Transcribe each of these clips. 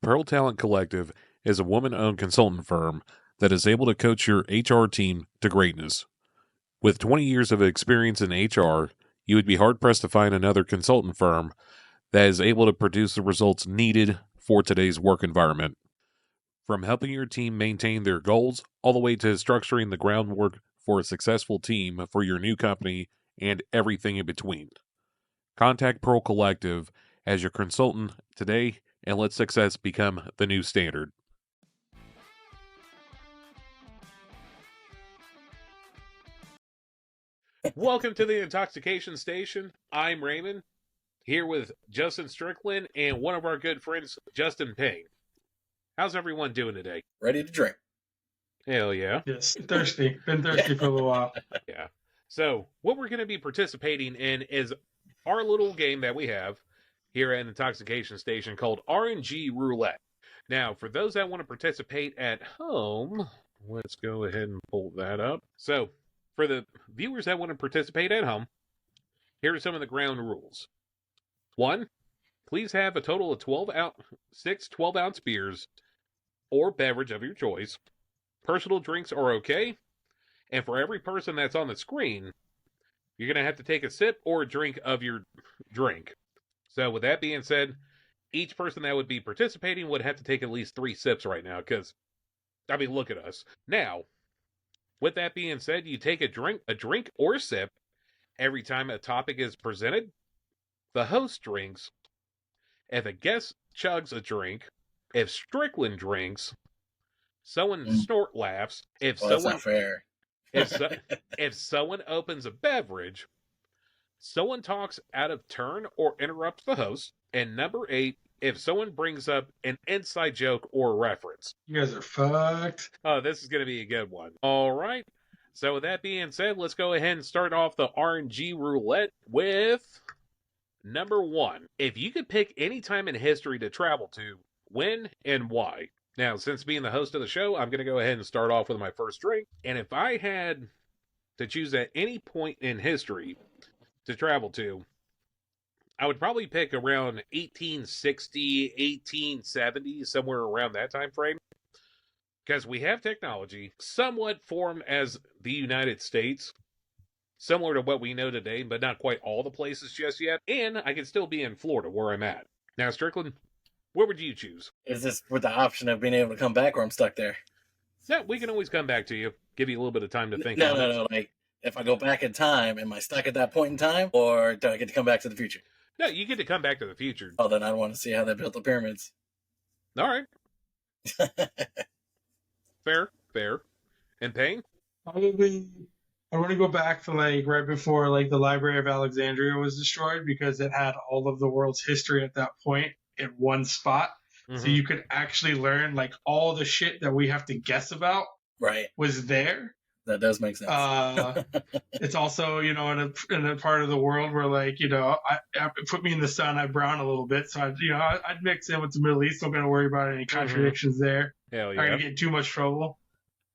Pearl Talent Collective is a woman-owned consultant firm that is able to coach your HR team to greatness. With 20 years of experience in HR, you would be hard-pressed to find another consultant firm that is able to produce the results needed for today's work environment. From helping your team maintain their goals, all the way to structuring the groundwork for a successful team for your new company and everything in between. Contact Pearl Collective as your consultant today and let success become the new standard. Welcome to the Intoxication Station. I'm Raymond, here with Justin Strickland and one of our good friends, Justin Payne. How's everyone doing today? Ready to drink. Hell yeah. Yes, thirsty. Been thirsty for a little while. Yeah. So, what we're going to be participating in is our little game that we have here at Intoxication Station called RNG Roulette. Now, for those that want to participate at home, let's go ahead and pull that up. So, for the viewers that want to participate at home, here are some of the ground rules. 1, please have a total of 6 12-ounce beers or beverage of your choice. Personal drinks are okay. And for every person that's on the screen, you're going to have to take a sip or a drink of your drink. So with that being said, each person that would be participating would have to take at least 3 sips right now because, I mean, look at us. Now, with that being said, you take a drink or a sip every time a topic is presented. The host drinks. If a guest chugs a drink, if Strickland drinks, someone snort laughs. If Well, that's not fair. if someone opens a beverage, someone talks out of turn or interrupts the host. And number 8, if someone brings up an inside joke or reference. You guys are fucked. Oh, this is going to be a good one. All right. So with that being said, let's go ahead and start off the RNG roulette with number 1. If you could pick any time in history to travel to, when and why? Now, since being the host of the show, I'm going to go ahead and start off with my first drink. And if I had to choose at any point in history to travel to, I would probably pick around 1860, 1870, somewhere around that time frame. Because we have technology somewhat formed as the United States, similar to what we know today, but not quite all the places just yet. And I could still be in Florida where I'm at. Now, Strickland, what would you choose? Is this with the option of being able to come back, or I'm stuck there? Yeah, we can always come back to you. Give you a little bit of time to think. No. Like, if I go back in time, am I stuck at that point in time, or do I get to come back to the future? No, you get to come back to the future. Oh, then I want to see how they built the pyramids. All right. Fair. And Payne? Probably, I want to go back to like right before like the Library of Alexandria was destroyed because it had all of the world's history at that point in one spot. Mm-hmm. So you could actually learn like all the shit that we have to guess about. Right. Was there. That does make sense. It's also, in a part of the world where, like, I put me in the sun, I brown a little bit, so I'd mix in with the Middle East. Don't got to worry about any contradictions there. Hell yeah. I'm gonna get in too much trouble.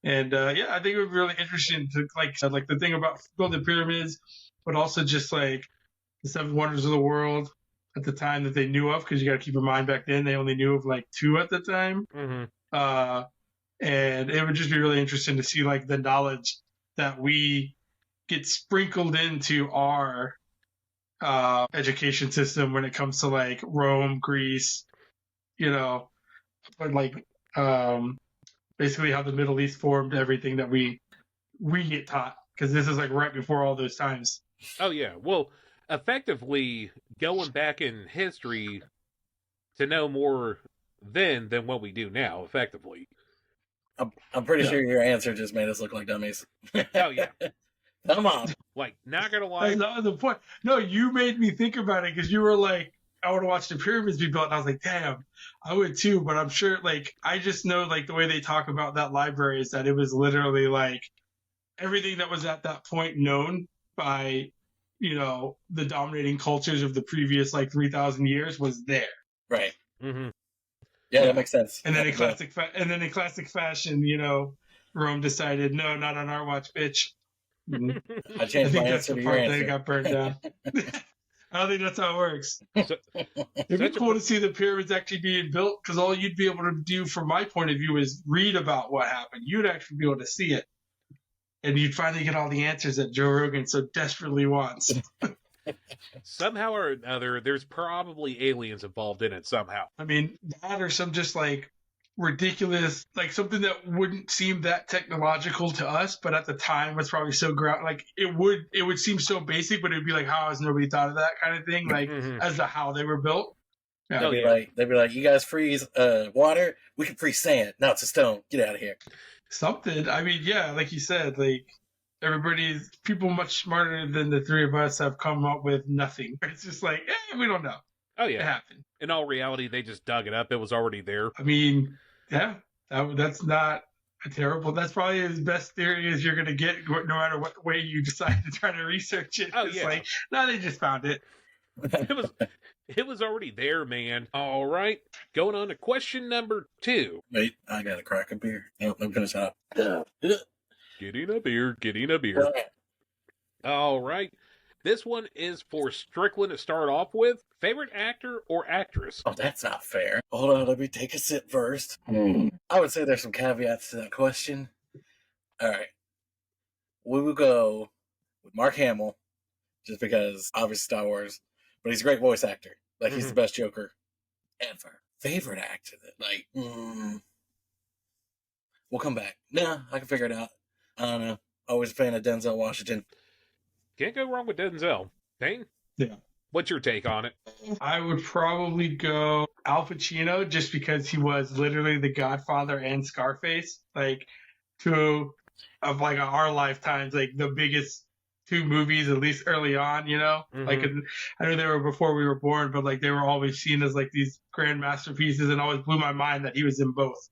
And I think it would be really interesting to like the thing about building pyramids, but also just like the 7 wonders of the world at the time that they knew of, because you got to keep in mind back then they only knew of like 2 at the time. Mm-hmm. And it would just be really interesting to see like the knowledge that we get sprinkled into our education system when it comes to like Rome, Greece, but like basically how the Middle East formed everything that we get taught, because this is like right before all those times. Oh yeah, well, effectively going back in history to know more then than what we do now, effectively. I'm pretty sure your answer just made us look like dummies. Oh, yeah. Come on. Like, not gonna lie. That's not the point. No, you made me think about it because you were like, I want to watch the pyramids be built. And I was like, damn, I would too. But I'm sure, like, I just know, like, the way they talk about that library is that it was literally, like, everything that was at that point known by, the dominating cultures of the previous, like, 3,000 years was there. Right. Mm-hmm. Yeah, that makes sense. And then in classic fashion, Rome decided, no, not on our watch, bitch. I changed my answer to your answer. They got burned down. I don't think that's how it works. So, It'd be cool to see the pyramids actually being built, because all you'd be able to do, from my point of view, is read about what happened. You'd actually be able to see it, and you'd finally get all the answers that Joe Rogan so desperately wants. somehow or another, there's probably aliens involved in it somehow. I mean, that or some just like ridiculous, like something that wouldn't seem that technological to us, but at the time was probably so like it would seem so basic, but it'd be like, how has nobody thought of that kind of thing, like as to how they were built. Yeah, they'd be like, you guys freeze water, we can freeze sand. Now it's a stone. Get out of here. Something. I mean, yeah, like you said, like people much smarter than the three of us have come up with nothing. It's just like, we don't know. Oh yeah, it happened. In all reality, they just dug it up. It was already there. I mean, yeah, that's not a terrible. That's probably as best theory as you're going to get, no matter what way you decide to try to research it. Oh, it's yeah. like, no, they just found it. It was already there, man. All right, going on to question number 2. Wait, I got to crack a beer. No, let me finish up. Getting a beer. All right. This one is for Strickland to start off with. Favorite actor or actress? Oh, that's not fair. Hold on, let me take a sip first. I would say there's some caveats to that question. All right. We will go with Mark Hamill, just because, obviously, Star Wars, but he's a great voice actor. Like, he's the best Joker ever. Favorite actor? We'll come back. Nah, I can figure it out. I don't know. Always a fan of Denzel Washington. Can't go wrong with Denzel. Payne? Yeah. What's your take on it? I would probably go Al Pacino, just because he was literally the Godfather and Scarface, like two of like our lifetimes, like the biggest 2 movies, at least early on, you know? Like, I know they were before we were born, but like they were always seen as like these grand masterpieces, and always blew my mind that he was in both.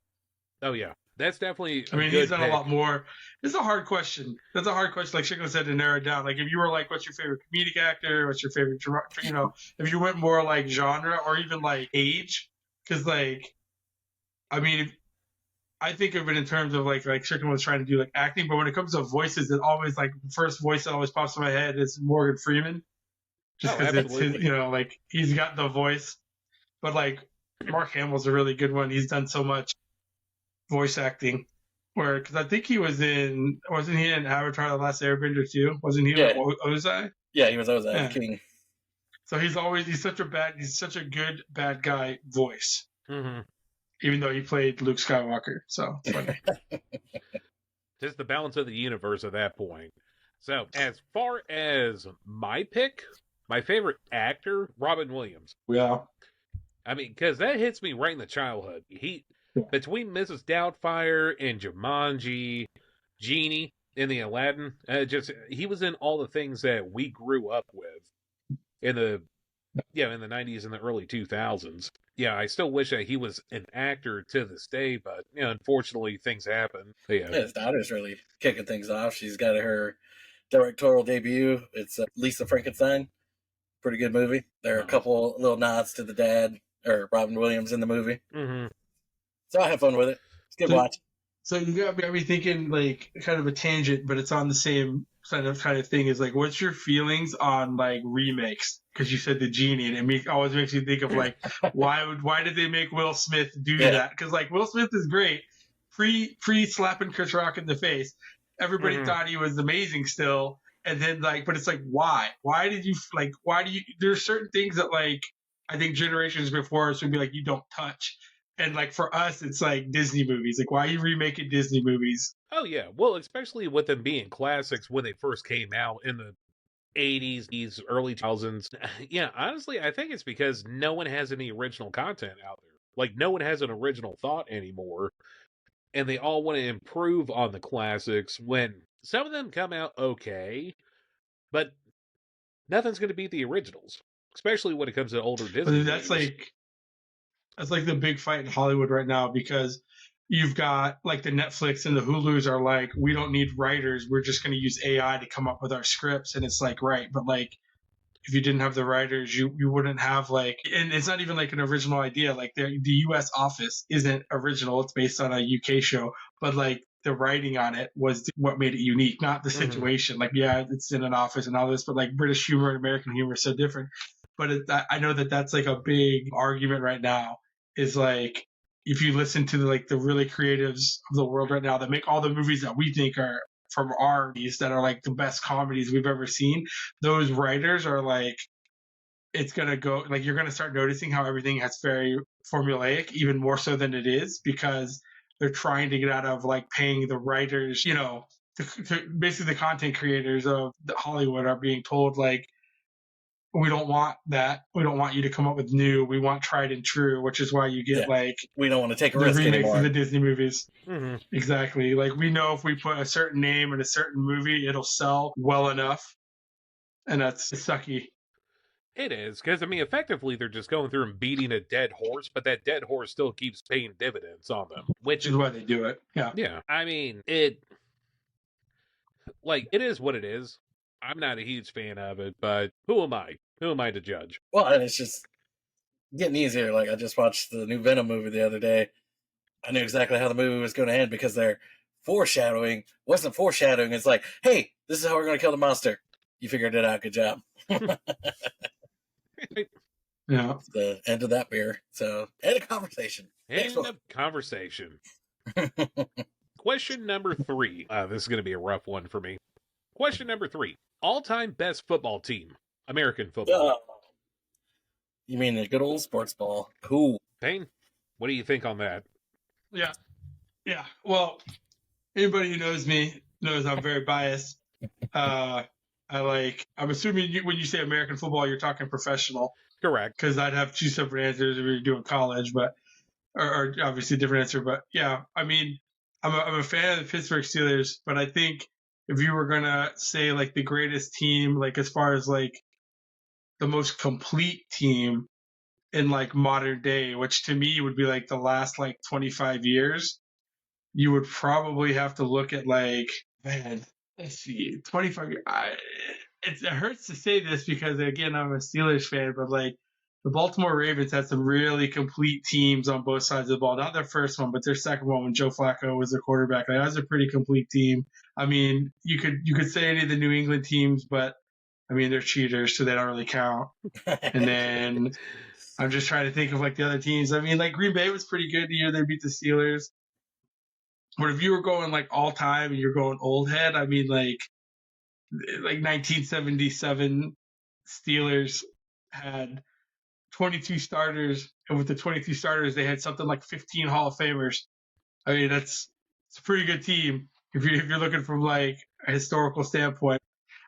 Oh yeah. That's definitely I mean, he's done a lot more. It's a hard question. That's a hard question, like Strickland said, to narrow it down. Like, if you were like, what's your favorite comedic actor? What's your favorite, you know, if you went more like genre or even like age? Because, like, I mean, I think of it in terms of like Strickland was trying to do like acting, but when it comes to voices, it always, like, the first voice that always pops in my head is Morgan Freeman. Just because it's his, you know, like, he's got the voice. But like, Mark Hamill's a really good one. He's done so much voice acting, because I think he wasn't he in Avatar: The Last Airbender too? Wasn't he like Ozai? Yeah, he was Ozai, King. So he's such a good bad guy voice, even though he played Luke Skywalker. So funny. Just the balance of the universe at that point. So as far as my pick, my favorite actor, Robin Williams. Yeah. I mean, because that hits me right in the childhood. Between Mrs. Doubtfire and Jumanji, Genie in the Aladdin, he was in all the things that we grew up with in the 90s and the early 2000s. Yeah, I still wish that he was an actor to this day, but unfortunately things happen. Yeah, his daughter's really kicking things off. She's got her directorial debut. It's Lisa Frankenstein. Pretty good movie. There are a couple little nods to the dad, or Robin Williams, in the movie. So I have fun with it. It's a good watch. So you got me thinking, like, kind of a tangent, but it's on the same kind of thing. Is like, what's your feelings on like remakes? Because you said the Genie, and it always makes you think of like, why did they make Will Smith do that? Because like Will Smith is great, pre slapping Chris Rock in the face. Everybody thought he was amazing still, and then like, but it's like, why? Why do you? There's certain things that like I think generations before us would be like, you don't touch. And, like, for us, it's, like, Disney movies. Like, why are you remaking Disney movies? Oh, yeah. Well, especially with them being classics when they first came out in the 80s, early 2000s. Yeah, honestly, I think it's because no one has any original content out there. Like, no one has an original thought anymore. And they all want to improve on the classics when some of them come out okay, but nothing's going to beat the originals, especially when it comes to older Disney movies. That's like the big fight in Hollywood right now, because you've got like the Netflix and the Hulus are like, we don't need writers. We're just going to use AI to come up with our scripts. And it's like, right. But like, if you didn't have the writers, you wouldn't have like, and it's not even like an original idea. Like the U.S. Office isn't original. It's based on a UK show, but like the writing on it was what made it unique, not the situation. Like, yeah, it's in an office and all this, but like British humor and American humor is so different. But I know that that's like a big argument right now. Is like if you listen to the really creatives of the world right now that make all the movies that we think are from our movies that are like the best comedies we've ever seen, those writers are like, it's going to go, like, you're going to start noticing how everything has very formulaic, even more so than it is, because they're trying to get out of like paying the writers, you know, basically the content creators of Hollywood are being told like, we don't want that. We don't want you to come up with new. We want tried and true, which is why you get like we don't want to take a the risk remakes anymore. of the Disney movies. Exactly. Like we know if we put a certain name in a certain movie, it'll sell well enough, and that's sucky. It is, because, I mean, effectively, they're just going through and beating a dead horse, but that dead horse still keeps paying dividends on them. Which is why they do it. Yeah. Yeah. I mean, it is what it is. I'm not a huge fan of it, but who am I? Who am I to judge? Well, and it's just getting easier. Like, I just watched the new Venom movie the other day. I knew exactly how the movie was going to end because their foreshadowing wasn't foreshadowing. It's like, hey, this is how we're going to kill the monster. You figured it out. Good job. Yeah. The end of that beer. So, end of conversation. End of conversation. Question number 3. This is going to be a rough one for me. Question number 3. All-time best football team. American football. You mean the good old sports ball? Cool. Payne, what do you think on that? Yeah. Yeah. Well, anybody who knows me knows I'm very biased. I'm assuming when you say American football, you're talking professional. Correct. Because I'd have two separate answers if we were doing college, or obviously a different answer. But yeah, I mean, I'm a fan of the Pittsburgh Steelers, but I think if you were going to say like the greatest team, like as far as like the most complete team in like modern day, which to me would be like the last like 25 years, you would probably have to look at like, man, let's see, 25 years. It hurts to say this because again, I'm a Steelers fan, but like the Baltimore Ravens had some really complete teams on both sides of the ball. Not their first one, but their second one when Joe Flacco was the quarterback. Like, that was a pretty complete team. I mean, you could say any of the New England teams, but I mean, they're cheaters, so they don't really count. And then I'm just trying to think of like the other teams. I mean, like Green Bay was pretty good the year they beat the Steelers. But if you were going like all time and you're going old head, I mean, like 1977 Steelers had 22 starters, and with the 22 starters, they had something like 15 Hall of Famers. I mean, it's a pretty good team if you're looking from like a historical standpoint.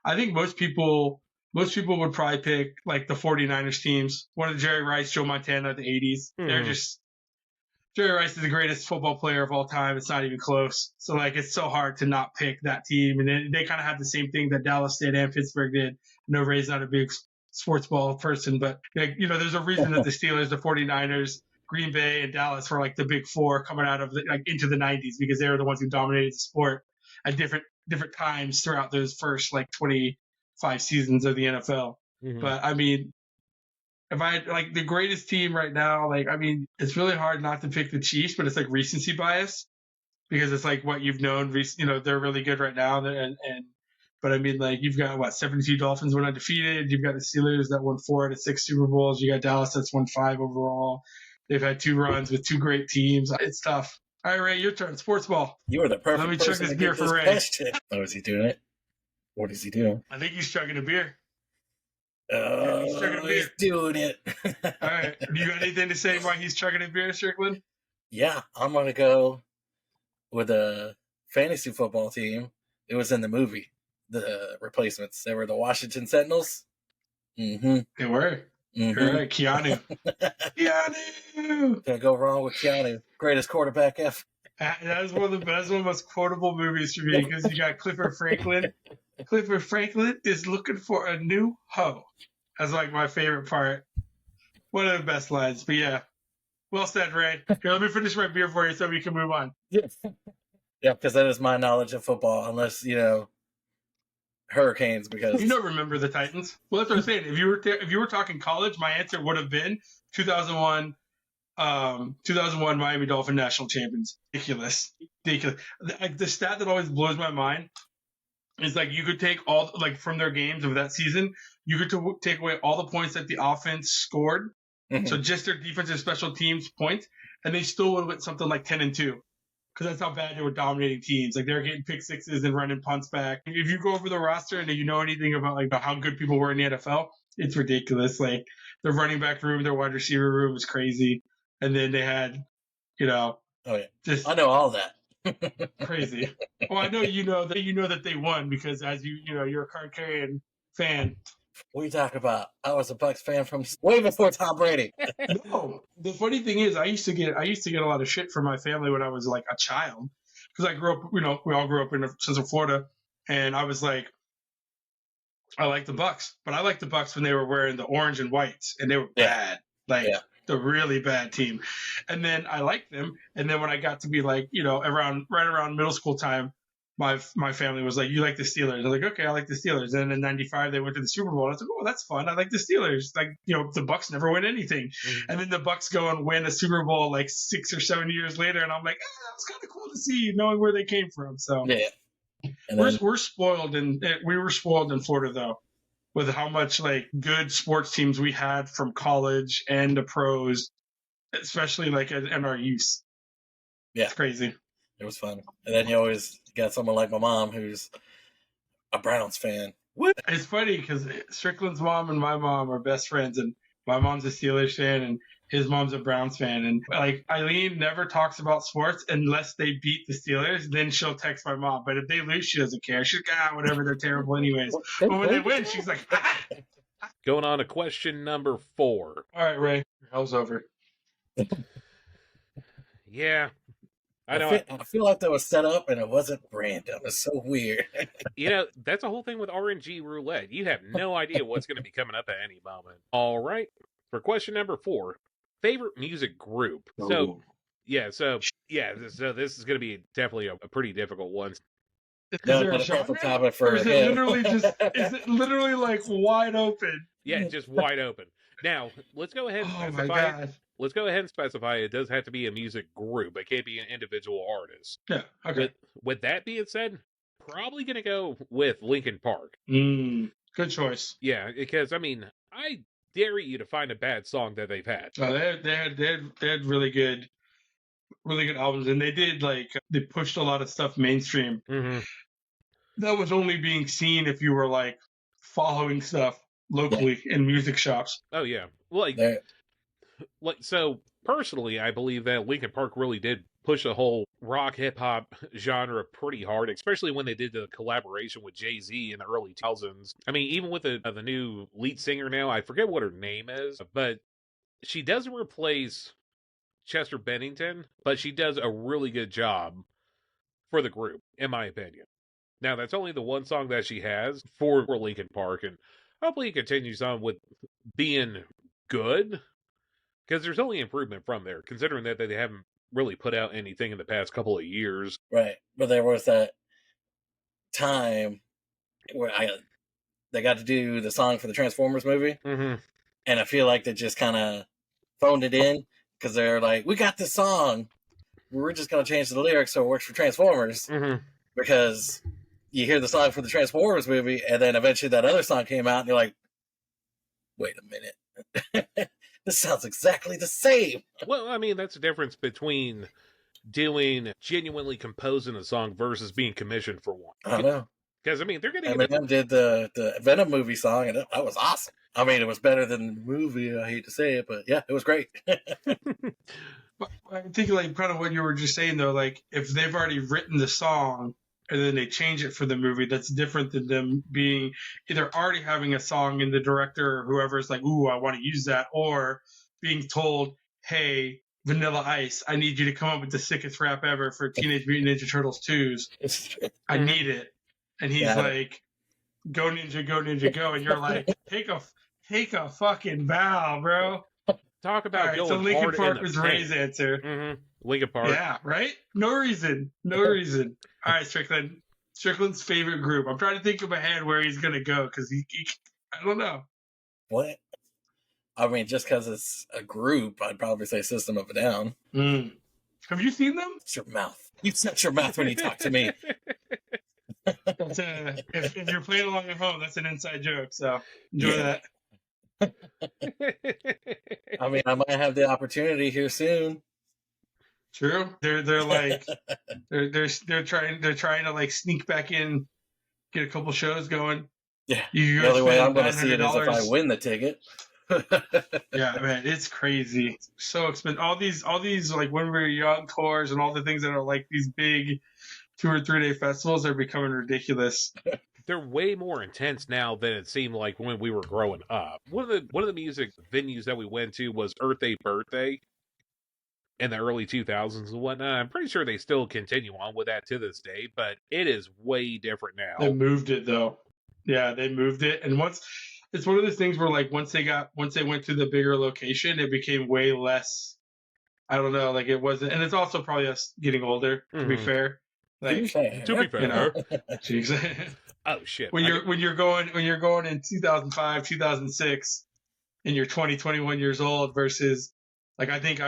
I think most people would probably pick like the 49ers teams. One of the Jerry Rice, Joe Montana of the 80s. They're just Jerry Rice is the greatest football player of all time. It's not even close. So like it's so hard to not pick that team. And then they kind of had the same thing that Dallas did and Pittsburgh did. I know Ray's not a big sports ball person, but like, you know, there's a reason that the Steelers, the 49ers, Green Bay, and Dallas were like the big four coming out of like into the 90s because they were the ones who dominated the sport at different times throughout those first like 25 seasons of the NFL. But I mean, if I like the greatest team right now, like, I mean, it's really hard not to pick the Chiefs, but it's like recency bias because it's like what you've known, you know, they're really good right now. But I mean, like, you've got 72 Dolphins went undefeated. You've got the Steelers that won 4 out of 6 Super Bowls. You got Dallas that's won 5 overall. They've had 2 runs with 2 great teams. It's tough. All right, Ray, your turn. Sports ball. You were the perfect Let me chug this beer for Ray. Question. Oh, is he doing it? What is he doing? I think he's chugging a beer. Oh, he's doing it. All right. You got anything to say why he's chugging a beer, Strickland? Yeah, I'm going to go with a fantasy football team. It was in the movie, the replacements. They were the Washington Sentinels. They were. Correct. Keanu. Keanu! Can't go wrong with Keanu. Greatest quarterback ever. That was one of the most quotable movies for me because you got Clifford Franklin. Clifford Franklin is looking for a new hoe. That's like my favorite part. One of the best lines. But yeah, well said, Ray. Here, let me finish my beer for you so we can move on. Yeah, because that is my knowledge of football, unless, you know, Hurricanes, because... You don't remember the Titans. Well, that's what I'm saying. If you were talking college, my answer would have been 2001 Miami Dolphin national champions. Ridiculous. ridiculous. Like the stat that always blows my mind is like you could take all like from their games of that season, you could take away all the points that the offense scored, so just their defensive special teams points, and they still would have went something like 10-2, because that's how bad they were dominating teams. Like they're getting pick sixes and running punts back. If you go over the roster and you know anything about like how good people were in the NFL, it's ridiculous. Like the running back room, their wide receiver room was crazy, and then they had, oh yeah, just I know all that. crazy. Well, I know you know that they won because as you're a card carrying fan. What are you talking about? I was a Bucks fan from way before Tom Brady. No, the funny thing is, I used to get a lot of shit from my family when I was like a child, because I grew up. We all grew up in Central Florida, and I was like, I like the Bucks, but I liked the Bucks when they were wearing the orange and whites, and they were bad, the really bad team. And then I liked them, and then when I got to be like, right around middle school time, my family was like, you like the Steelers? I was like, okay, I like the Steelers. And then in '95 they went to the Super Bowl. I was like, oh, that's fun. I like the Steelers. Like, the Bucks never win anything, and then the Bucks go and win a Super Bowl like 6 or 7 years later, and I'm like, that was kind of cool to see, knowing where they came from. So we're spoiled, and we were spoiled in Florida though, with how much like good sports teams we had from college and the pros, especially like in our youth. Yeah, it's crazy. It was fun. And then you always got someone like my mom who's a Browns fan. It's funny because Strickland's mom and my mom are best friends, and my mom's a Steelers fan and his mom's a Browns fan. And like Eileen never talks about sports unless they beat the Steelers. Then she'll text my mom. But if they lose, she doesn't care. She's like, whatever, they're terrible anyways. But when they win, she's like, Going on to question number 4. All right, Ray, your hell's over. Yeah. I feel like that was set up and it wasn't random. It's so weird. That's the whole thing with RNG roulette. You have no idea what's going to be coming up at any moment. All right. For question number 4, favorite music group. So this is going to be definitely a pretty difficult one. Is there a genre? Or is it literally like wide open? Yeah, just wide open. Now, let's go ahead and specify. My God. Let's go ahead and specify it does have to be a music group. It can't be an individual artist. Yeah, okay. With that being said, probably going to go with Linkin Park. Good choice. Yeah, because, I dare you to find a bad song that they've had. They had really good albums, and they pushed a lot of stuff mainstream. Mm-hmm. That was only being seen if you were like following stuff locally in music shops. Oh yeah, so personally, I believe that Linkin Park really did push the whole rock hip hop genre pretty hard, especially when they did the collaboration with Jay-Z in the early 2000s. Even with the new lead singer now, I forget what her name is, but she doesn't replace Chester Bennington, but she does a really good job for the group, in my opinion. Now, that's only the one song that she has for Linkin Park, and hopefully it continues on with being good, because there's only improvement from there, considering that they haven't really put out anything in the past couple of years. Right, but there was that time where they got to do the song for the Transformers movie, and I feel like they just kind of phoned it in, because they're like, we got this song, we're just going to change the lyrics so it works for Transformers, because you hear the song for the Transformers movie, and then eventually that other song came out, and you're like, wait a minute. This sounds exactly the same. Well, that's the difference between genuinely composing a song versus being commissioned for one. I don't know. Because, they're going to Eminem did the Venom movie song, and that was awesome. It was better than the movie, I hate to say it, but yeah, it was great. But I think kind of what you were just saying, though, if they've already written the song and then they change it for the movie, that's different than them being either already having a song and the director or whoever's like, ooh, I want to use that, or being told, hey, Vanilla Ice, I need you to come up with the sickest rap ever for Teenage Mutant Ninja Turtles 2's. I need it. And he's like, go Ninja, go. And you're like, take a fucking bow, bro. Talk about going so Linkin hard Park in was the Ray's answer. Linkin Park. Yeah, right? No reason. All right, Strickland. Strickland's favorite group. I'm trying to think of ahead where he's going to go, because he I don't know. What? Just because it's a group, I'd probably say System of a Down. Have you seen them? Shut your mouth. You shut your mouth when you talk to me. That's if you're playing along at home, that's an inside joke. So enjoy that. I mean, I might have the opportunity here soon. True. They're like they're trying to like sneak back in, get a couple shows going. Yeah. You The only way I'm going to see it is if I win the ticket. Yeah, man, it's crazy. So expensive. All these like when we were young tours and all the things that are like these big 2 or 3 day festivals are becoming ridiculous. They're way more intense now than it seemed like when we were growing up. One of the music venues that we went to was Earth Day Birthday in the early 2000s and whatnot. I'm pretty sure they still continue on with that to this day, but it is way different now. They moved it though. Yeah, they moved it, and it's one of those things where like once they went to the bigger location, it became way less. I don't know, like it wasn't, and it's also probably us getting older. To be fair, like to be fair, you know, jeez. Oh shit! When you're going in 2005, 2006, and you're 20, 21 years old versus like I think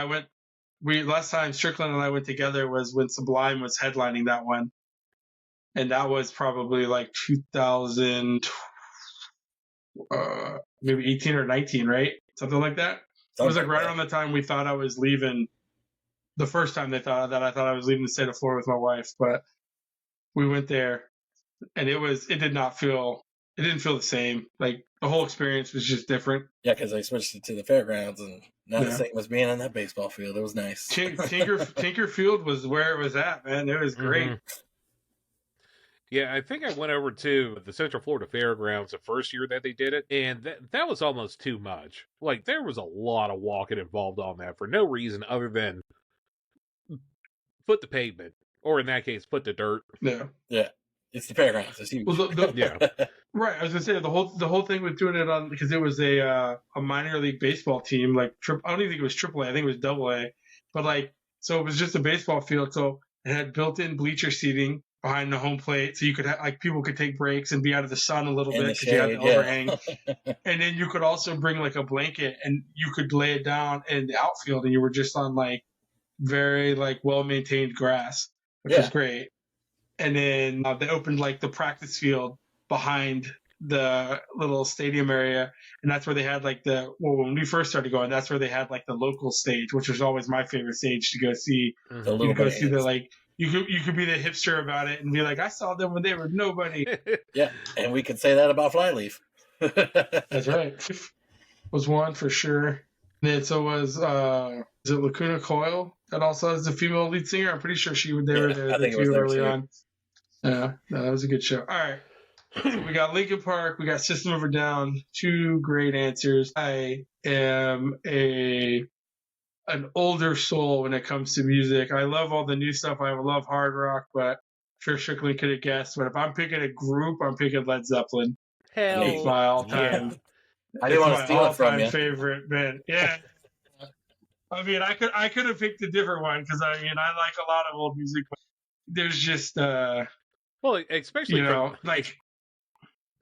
last time Strickland and I went together was when Sublime was headlining that one, and that was probably like 2000, maybe 18 or 19, right? Something like that. It was like right around the time we thought I was leaving. The first time I thought I was leaving the state of Florida with my wife, but we went there. And it didn't feel the same. Like the whole experience was just different. Yeah, because they switched it to the fairgrounds, and not the same as being on that baseball field. It was nice. Tinker Field was where it was at, man. It was great. Mm-hmm. Yeah, I think I went over to the Central Florida Fairgrounds the first year that they did it, and that was almost too much. Like there was a lot of walking involved on that for no reason other than foot the pavement, or in that case, foot the dirt. Yeah. Yeah. It's the fairgrounds. It's huge. Well, yeah, right. I was gonna say the whole thing with doing it on because it was a minor league baseball team. Like I don't even think it was AAA. I think it was AA. But like, so it was just a baseball field. So it had built-in bleacher seating behind the home plate, so you could like people could take breaks and be out of the sun a little bit because you had the overhang. And then you could also bring like a blanket and you could lay it down in the outfield, and you were just on like very like well-maintained grass, which was great. And then they opened like the practice field behind the little stadium area, and that's where they had like when we first started going, that's where they had like the local stage, which was always my favorite stage to go see. Mm-hmm. You go see the like you could be the hipster about it and be like, I saw them when they were nobody. Yeah, and we could say that about Flyleaf. That's right. Was one for sure. And then so was is it Lacuna Coil that also has the female lead singer? I'm pretty sure they were there too early on. Yeah, no, that was a good show. All right. So we got Linkin Park, we got System of a Down, 2 great answers. I am an older soul when it comes to music. I love all the new stuff. I love hard rock, but I'm sure Strickland could have guessed. But if I'm picking a group, I'm picking Led Zeppelin. Hell, it's my all-time. Yeah. I didn't want to steal it from you. Favorite band. Yeah. I mean, I could have picked a different one because I like a lot of old music, but there's just well, especially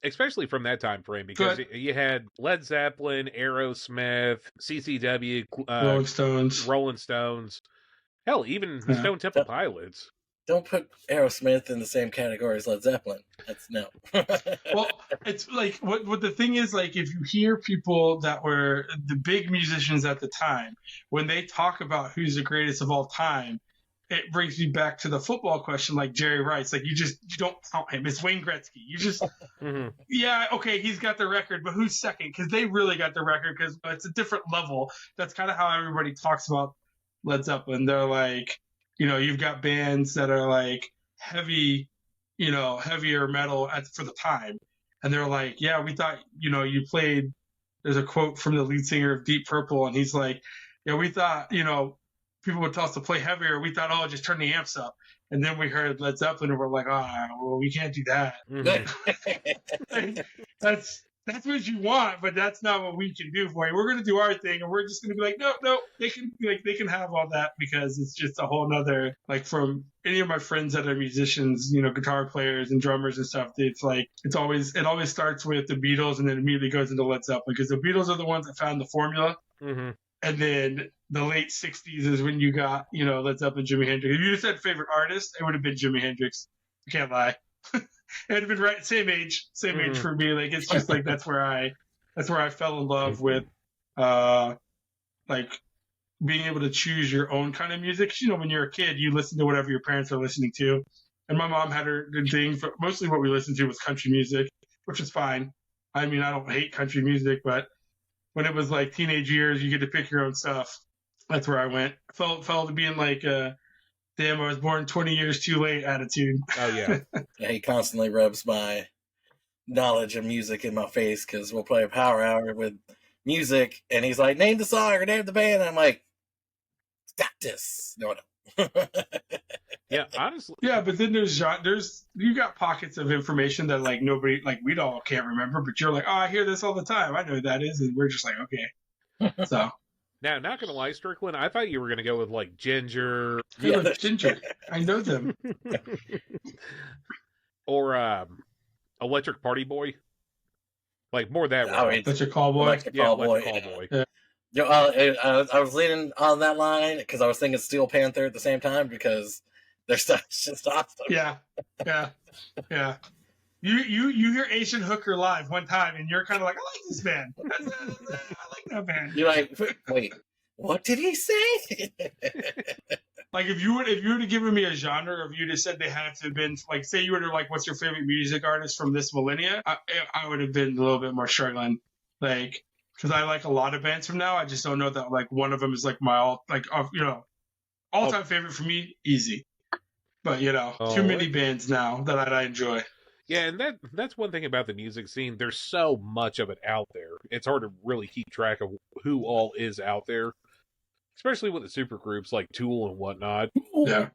especially from that time frame, because you had Led Zeppelin, Aerosmith, CCW, Rolling Stones, hell, even Stone Temple Pilots. Don't put Aerosmith in the same category as Led Zeppelin. That's no. Well, it's like what the thing is, like if you hear people that were the big musicians at the time, when they talk about who's the greatest of all time, it brings me back to the football question, like Jerry Rice. Like you don't count him. It's Wayne Gretzky. You just, yeah, okay, he's got the record, but who's second? Because they really got the record because it's a different level. That's kind of how everybody talks about Led Zeppelin. They're like, you've got bands that are like heavy, heavier metal for the time. And they're like, yeah, we thought, you played, there's a quote from the lead singer of Deep Purple. And he's like, yeah, we thought, people would tell us to play heavier. We thought, just turn the amps up. And then we heard Led Zeppelin and we're like, well, we can't do that. Mm-hmm. That's what you want, but that's not what we can do for you. We're going to do our thing, and we're just going to be like, no, they can have all that because it's just a whole nother, like from any of my friends that are musicians, guitar players and drummers and stuff. It's like, it always starts with the Beatles and then immediately goes into Led Zeppelin because the Beatles are the ones that found the formula. Mm-hmm. And then the late 60s is when you got, Led Zeppelin, Jimi Hendrix. If you just said favorite artist, it would have been Jimi Hendrix. I can't lie. It would have been right, same age for me. Like, it's just like, that's where I fell in love with, like, being able to choose your own kind of music. 'Cause, when you're a kid, you listen to whatever your parents are listening to. And my mom had her good thing, but mostly what we listened to was country music, which is fine. I mean, I don't hate country music, but when it was like teenage years, you get to pick your own stuff. That's where I went. Fell to being like, damn, I was born 20 years too late attitude. Oh, yeah. Yeah, he constantly rubs my knowledge of music in my face because we'll play a power hour with music, and he's like, name the song or name the band. And I'm like, got this. No. Yeah, honestly. Yeah, but then you got pockets of information that like nobody, like we all can't remember, but you're like, oh, I hear this all the time. I know who that is, and we're just like, okay. So now, not gonna lie, Strickland, I thought you were gonna go with like Ginger. Yeah, like Ginger. I know them. Or Electric Party Boy. Like more that way. Electric Callboy. Electric Callboy. Yeah. I was leaning on that line because I was thinking Steel Panther at the same time because their stuff's just awesome. Yeah. You hear Asian Hooker live one time and you're kind of like, I like this band. I like that band. You're like, wait, what did he say? Like if you were to give me a genre, if you just said they had to have been like, say you were to like, what's your favorite music artist from this millennia? I would have been a little bit more struggling, like because I like a lot of bands from now. I just don't know that like one of them is like my all-time favorite for me. Easy, but too many bands now that I enjoy. Yeah, and that's one thing about the music scene. There's so much of it out there. It's hard to really keep track of who all is out there. Especially with the super groups like Tool and whatnot. Yeah.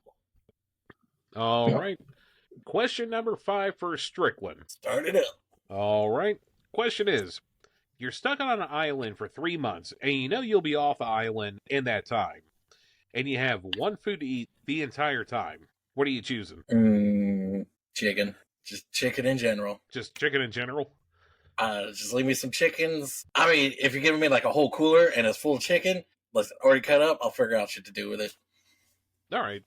All right. Question number 5 for Strickland. Start it up. All right. Question is, you're stuck on an island for 3 months, and you know you'll be off the island in that time. And you have one food to eat the entire time. What are you choosing? Chicken. Just chicken in general. Just chicken in general? Just leave me some chickens. I mean, if you're giving me like a whole cooler and it's full of chicken, listen, already cut up, I'll figure out shit to do with it. All right.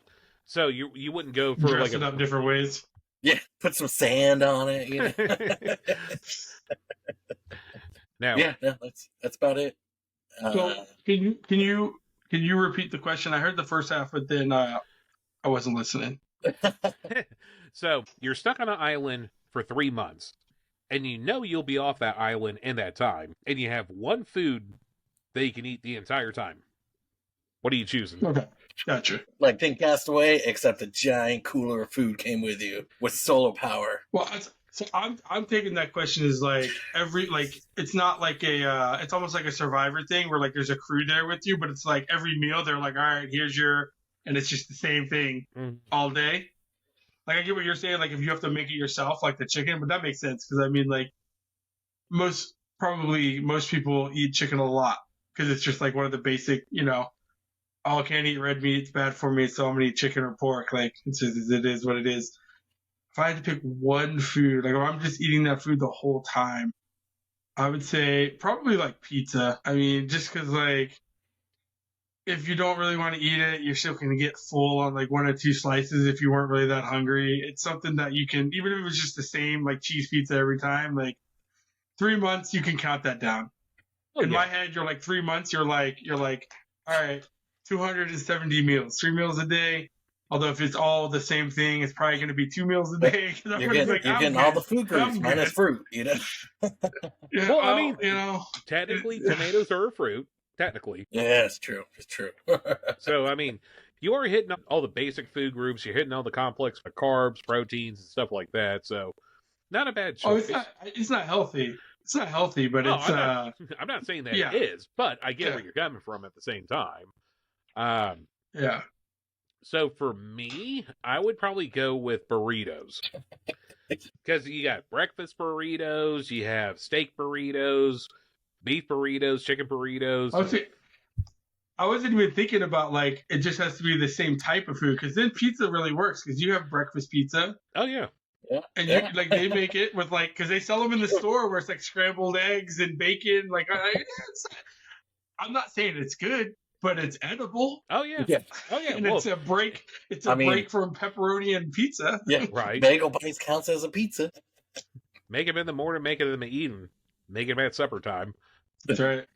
So you wouldn't go for dress like it up different ways. Yeah, put some sand on it. Now, yeah, no, that's about it. So can you repeat the question? I heard the first half, but then I wasn't listening. So you're stuck on an island for 3 months, and you know you'll be off that island in that time, and you have one food that you can eat the entire time. What are you choosing? Okay, gotcha. Like think Castaway, except a giant cooler of food came with you with solar power. Well, so I'm taking that question as like it's not like it's almost like a Survivor thing where like there's a crew there with you, but it's like every meal they're like, all right, and it's just the same thing all day. Like I get what you're saying, like if you have to make it yourself, like the chicken, but that makes sense because I mean like most people eat chicken a lot because it's just like one of the basic, oh, I can't eat red meat, it's bad for me, so I'm gonna eat chicken or pork. Like it is what it is. If I had to pick one food, like if I'm just eating that food the whole time, I would say probably like pizza. I mean, just because like if you don't really want to eat it, you're still going to get full on like 1 or 2 slices if you weren't really that hungry. It's something that you can, even if it was just the same like cheese pizza every time, like 3 months, you can count that down. In my head, you're like 3 months, you're like, all right, 270 meals, 3 meals a day. Although if it's all the same thing, it's probably going to be 2 meals a day. You're getting all the food groups minus fruit, Yeah, well, I mean, technically tomatoes are a fruit. Technically. Yeah, it's true. It's true. So, I mean, you are hitting all the basic food groups. You're hitting all the complex carbs, proteins, and stuff like that. So, not a bad choice. Oh, it's not healthy. It's not healthy, but it's... I'm not saying that it is, but I get where you're coming from at the same time. Yeah. So, for me, I would probably go with burritos. Because you got breakfast burritos, you have steak burritos, beef burritos, chicken burritos. I wasn't even thinking about like it just has to be the same type of food because then pizza really works because you have breakfast pizza. Oh yeah, and you like they make it with like because they sell them in the store where it's like scrambled eggs and bacon. Like I'm not saying it's good, but it's edible. Oh yeah. Yeah. Oh yeah. And Well, it's a break. It's a break from pepperoni and pizza. Yeah. right. Bagel bites counts as a pizza. Make them in the morning, make them eating, make them at supper time. That's right.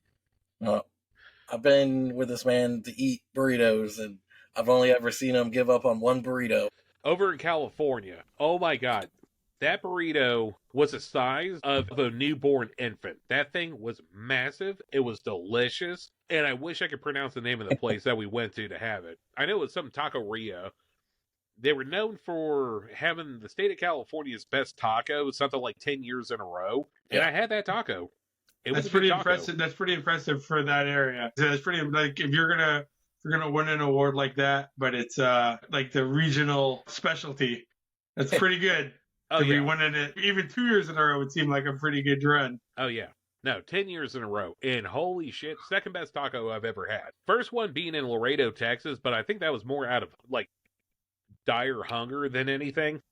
I've been with this man to eat burritos, and I've only ever seen him give up on one burrito. Over in California, oh my God, that burrito was the size of a newborn infant. That thing was massive. It was delicious. And I wish I could pronounce the name of the place that we went to have it. I know it was some Taqueria. They were known for having the state of California's best taco, something like 10 years in a row. And I had that taco. That's pretty impressive. That's pretty impressive for that area. So it's pretty like if you're gonna win an award like that, but it's like the regional specialty. That's pretty good. To be winning it even 2 years in a row would seem like a pretty good run. Oh yeah. No, 10 years in a row. And holy shit, second best taco I've ever had. First one being in Laredo, Texas, but I think that was more out of like dire hunger than anything.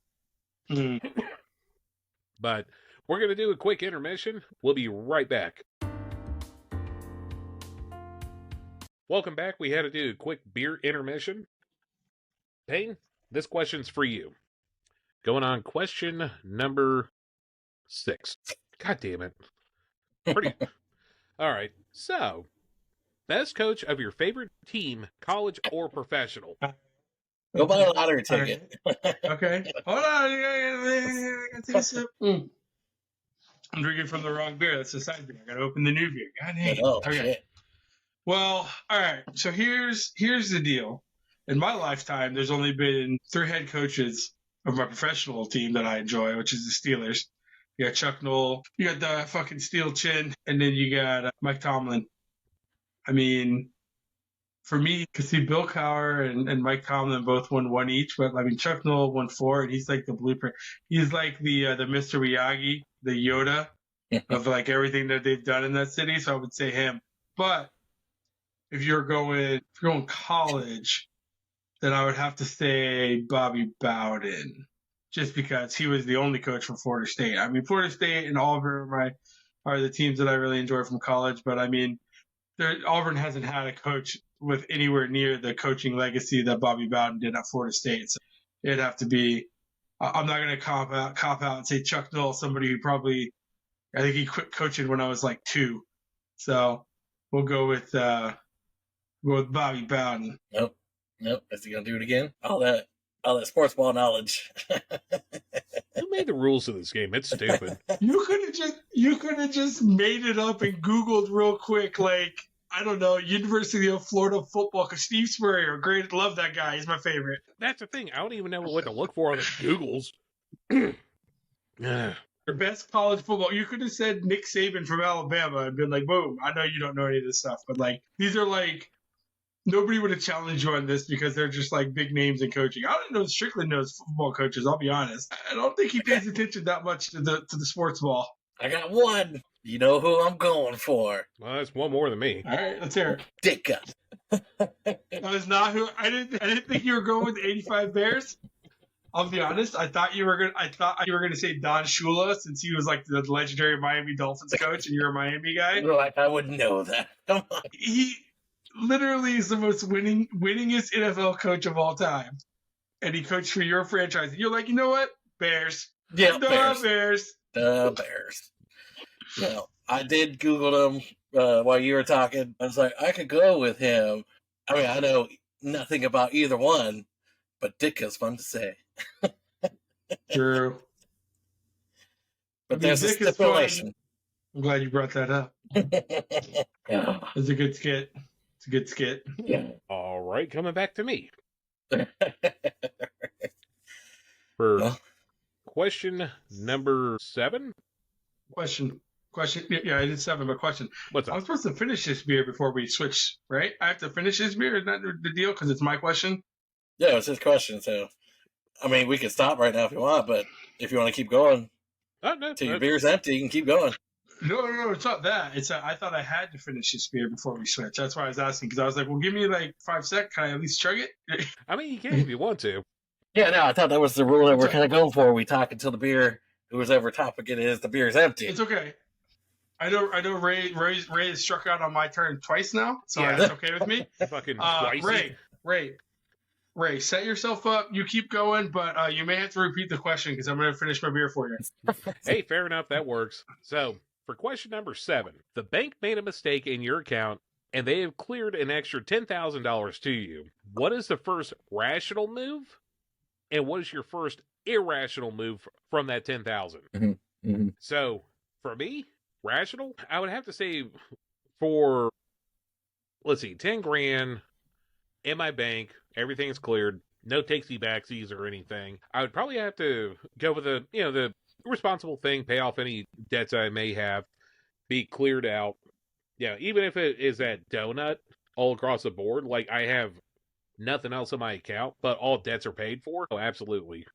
But we're going to do a quick intermission. We'll be right back. Welcome back. We had to do a quick beer intermission. Payne, this question's for you. Going on question number 6. God damn it. Pretty. All right. So, best coach of your favorite team, college or professional? Go buy a lottery ticket. Okay. Hold on. I gotta take a sip. I'm drinking from the wrong beer. That's the side beer. I gotta open the new beer. God dang. Okay. Shit. Well, all right. So here's the deal. In my lifetime, there's only been 3 head coaches of my professional team that I enjoy, which is the Steelers. You got Chuck Noll, you got the fucking steel chin, and then you got Mike Tomlin. I mean, for me, to see Bill Cowher and Mike Tomlin both won 1 each, but I mean, Chuck Noll won 4, and he's like the blueprint. He's like the Mr. Miyagi, the Yoda of like everything that they've done in that city. So I would say him. But if you're going college, then I would have to say Bobby Bowden, just because he was the only coach from Florida State. I mean, Florida State and Auburn are the teams that I really enjoy from college. But I mean, Auburn hasn't had a coach with anywhere near the coaching legacy that Bobby Bowden did at Florida State. So it'd have to be. I'm not going to cop out and say Chuck Noll, somebody who probably, I think he quit coaching when I was like 2. So we'll go with Bobby Bowden. Nope. Is he gonna do it again? All that sports ball knowledge. Who made the rules of this game? It's stupid. You could have just made it up and Googled real quick, like, I don't know, University of Florida football, because Steve Spurrier, great, love that guy, he's my favorite. That's the thing. I don't even know what to look for on the Googles. Your best college football. You could have said Nick Saban from Alabama and been like, boom, I know you don't know any of this stuff, but like, these are like, nobody would have challenged you on this because they're just like big names in coaching. I don't know if Strickland knows football coaches, I'll be honest. I don't think he pays attention that much to the sports ball. I got one. You know who I'm going for. Well, that's one more than me. All right, let's hear it. Ditka. That is not who I didn't think you were going with the 85 Bears. I'll be honest. I thought you were gonna say Don Shula, since he was like the legendary Miami Dolphins coach, and you're a Miami guy. Like I wouldn't know that. Come on. He literally is the most winningest NFL coach of all time, and he coached for your franchise. You're like, you know what, Bears? Yeah, Bears. The Bears. Well, I did Google them while you were talking. I was like, I could go with him. I mean, I know nothing about either one, but Ditka's fun to say. True. But there's a stipulation. I'm glad you brought that up. Yeah. It's a good skit. It's a good skit. Yeah. All right, coming back to me. For question number 7. Question. Yeah, I did 7, but question. What's up? I'm supposed to finish this beer before we switch, right? I have to finish this beer? Is that the deal? Because it's my question? Yeah, it's his question. So, I mean, we can stop right now if you want, but if you want to keep going till your beer's empty, you can keep going. No, it's not that. It's I thought I had to finish this beer before we switch. That's why I was asking, because I was like, well, give me like 5 seconds. Can I at least chug it? I mean, you can if you want to. Yeah, no, I thought that was the rule that we're kind of going for. We talk until the beer, whoever topic it is, the beer's empty. It's okay. I know. Ray struck out on my turn twice now, so Yeah. that's okay with me. Fucking twice. Ray, set yourself up. You keep going, but you may have to repeat the question because I'm going to finish my beer for you. Hey, fair enough. That works. So, for question number 7, the bank made a mistake in your account and they have cleared an extra $10,000 to you. What is the first rational move? And what is your first irrational move from that $10,000? So, for me, rational, I would have to say for, let's see, 10 grand in my bank, everything's cleared, no takesy-backsies or anything. I would probably have to go with the responsible thing, pay off any debts I may have, be cleared out. Yeah, even if it is that donut all across the board, like I have nothing else in my account, but all debts are paid for. Oh, absolutely.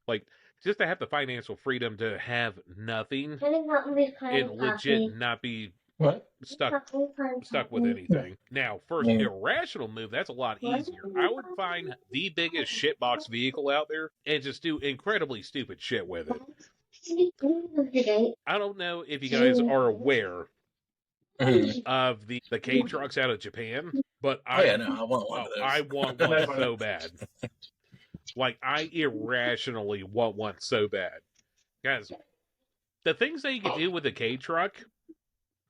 Like, just to have the financial freedom to have nothing and legit not be stuck with anything. Now, first irrational move, that's a lot easier. I would find the biggest shitbox vehicle out there and just do incredibly stupid shit with it. I don't know if you guys are aware of the K trucks out of Japan, but I want one of those. I want one so bad. Like, I irrationally want one so bad. Guys, the things that you can do with a K truck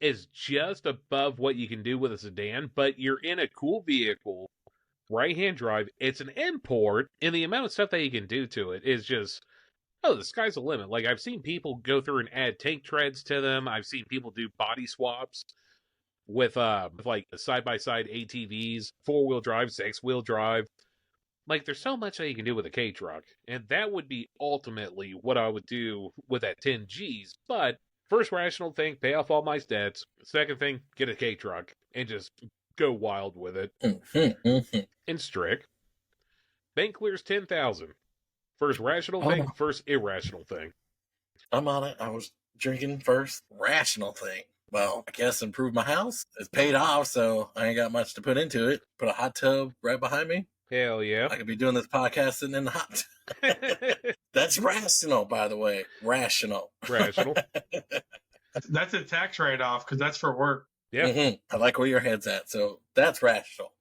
is just above what you can do with a sedan, but you're in a cool vehicle, right-hand drive. It's an import, and the amount of stuff that you can do to it is just, the sky's the limit. Like, I've seen people go through and add tank treads to them. I've seen people do body swaps with like side-by-side ATVs, 4-wheel drive, 6-wheel drive. Like, there's so much that you can do with a K truck, and that would be ultimately what I would do with that 10 Gs. But first rational thing, pay off all my debts. Second thing, get a K truck and just go wild with it. And Strick, bank clears 10,000. First rational thing, first irrational thing. I'm on it. I was drinking first. Rational thing. Well, I guess improve my house. It's paid off, so I ain't got much to put into it. Put a hot tub right behind me. Hell yeah. I could be doing this podcast sitting in the hot tub. That's rational, by the way. Rational. Rational. That's a tax write-off because that's for work. Yeah. I like where your head's at, so that's rational.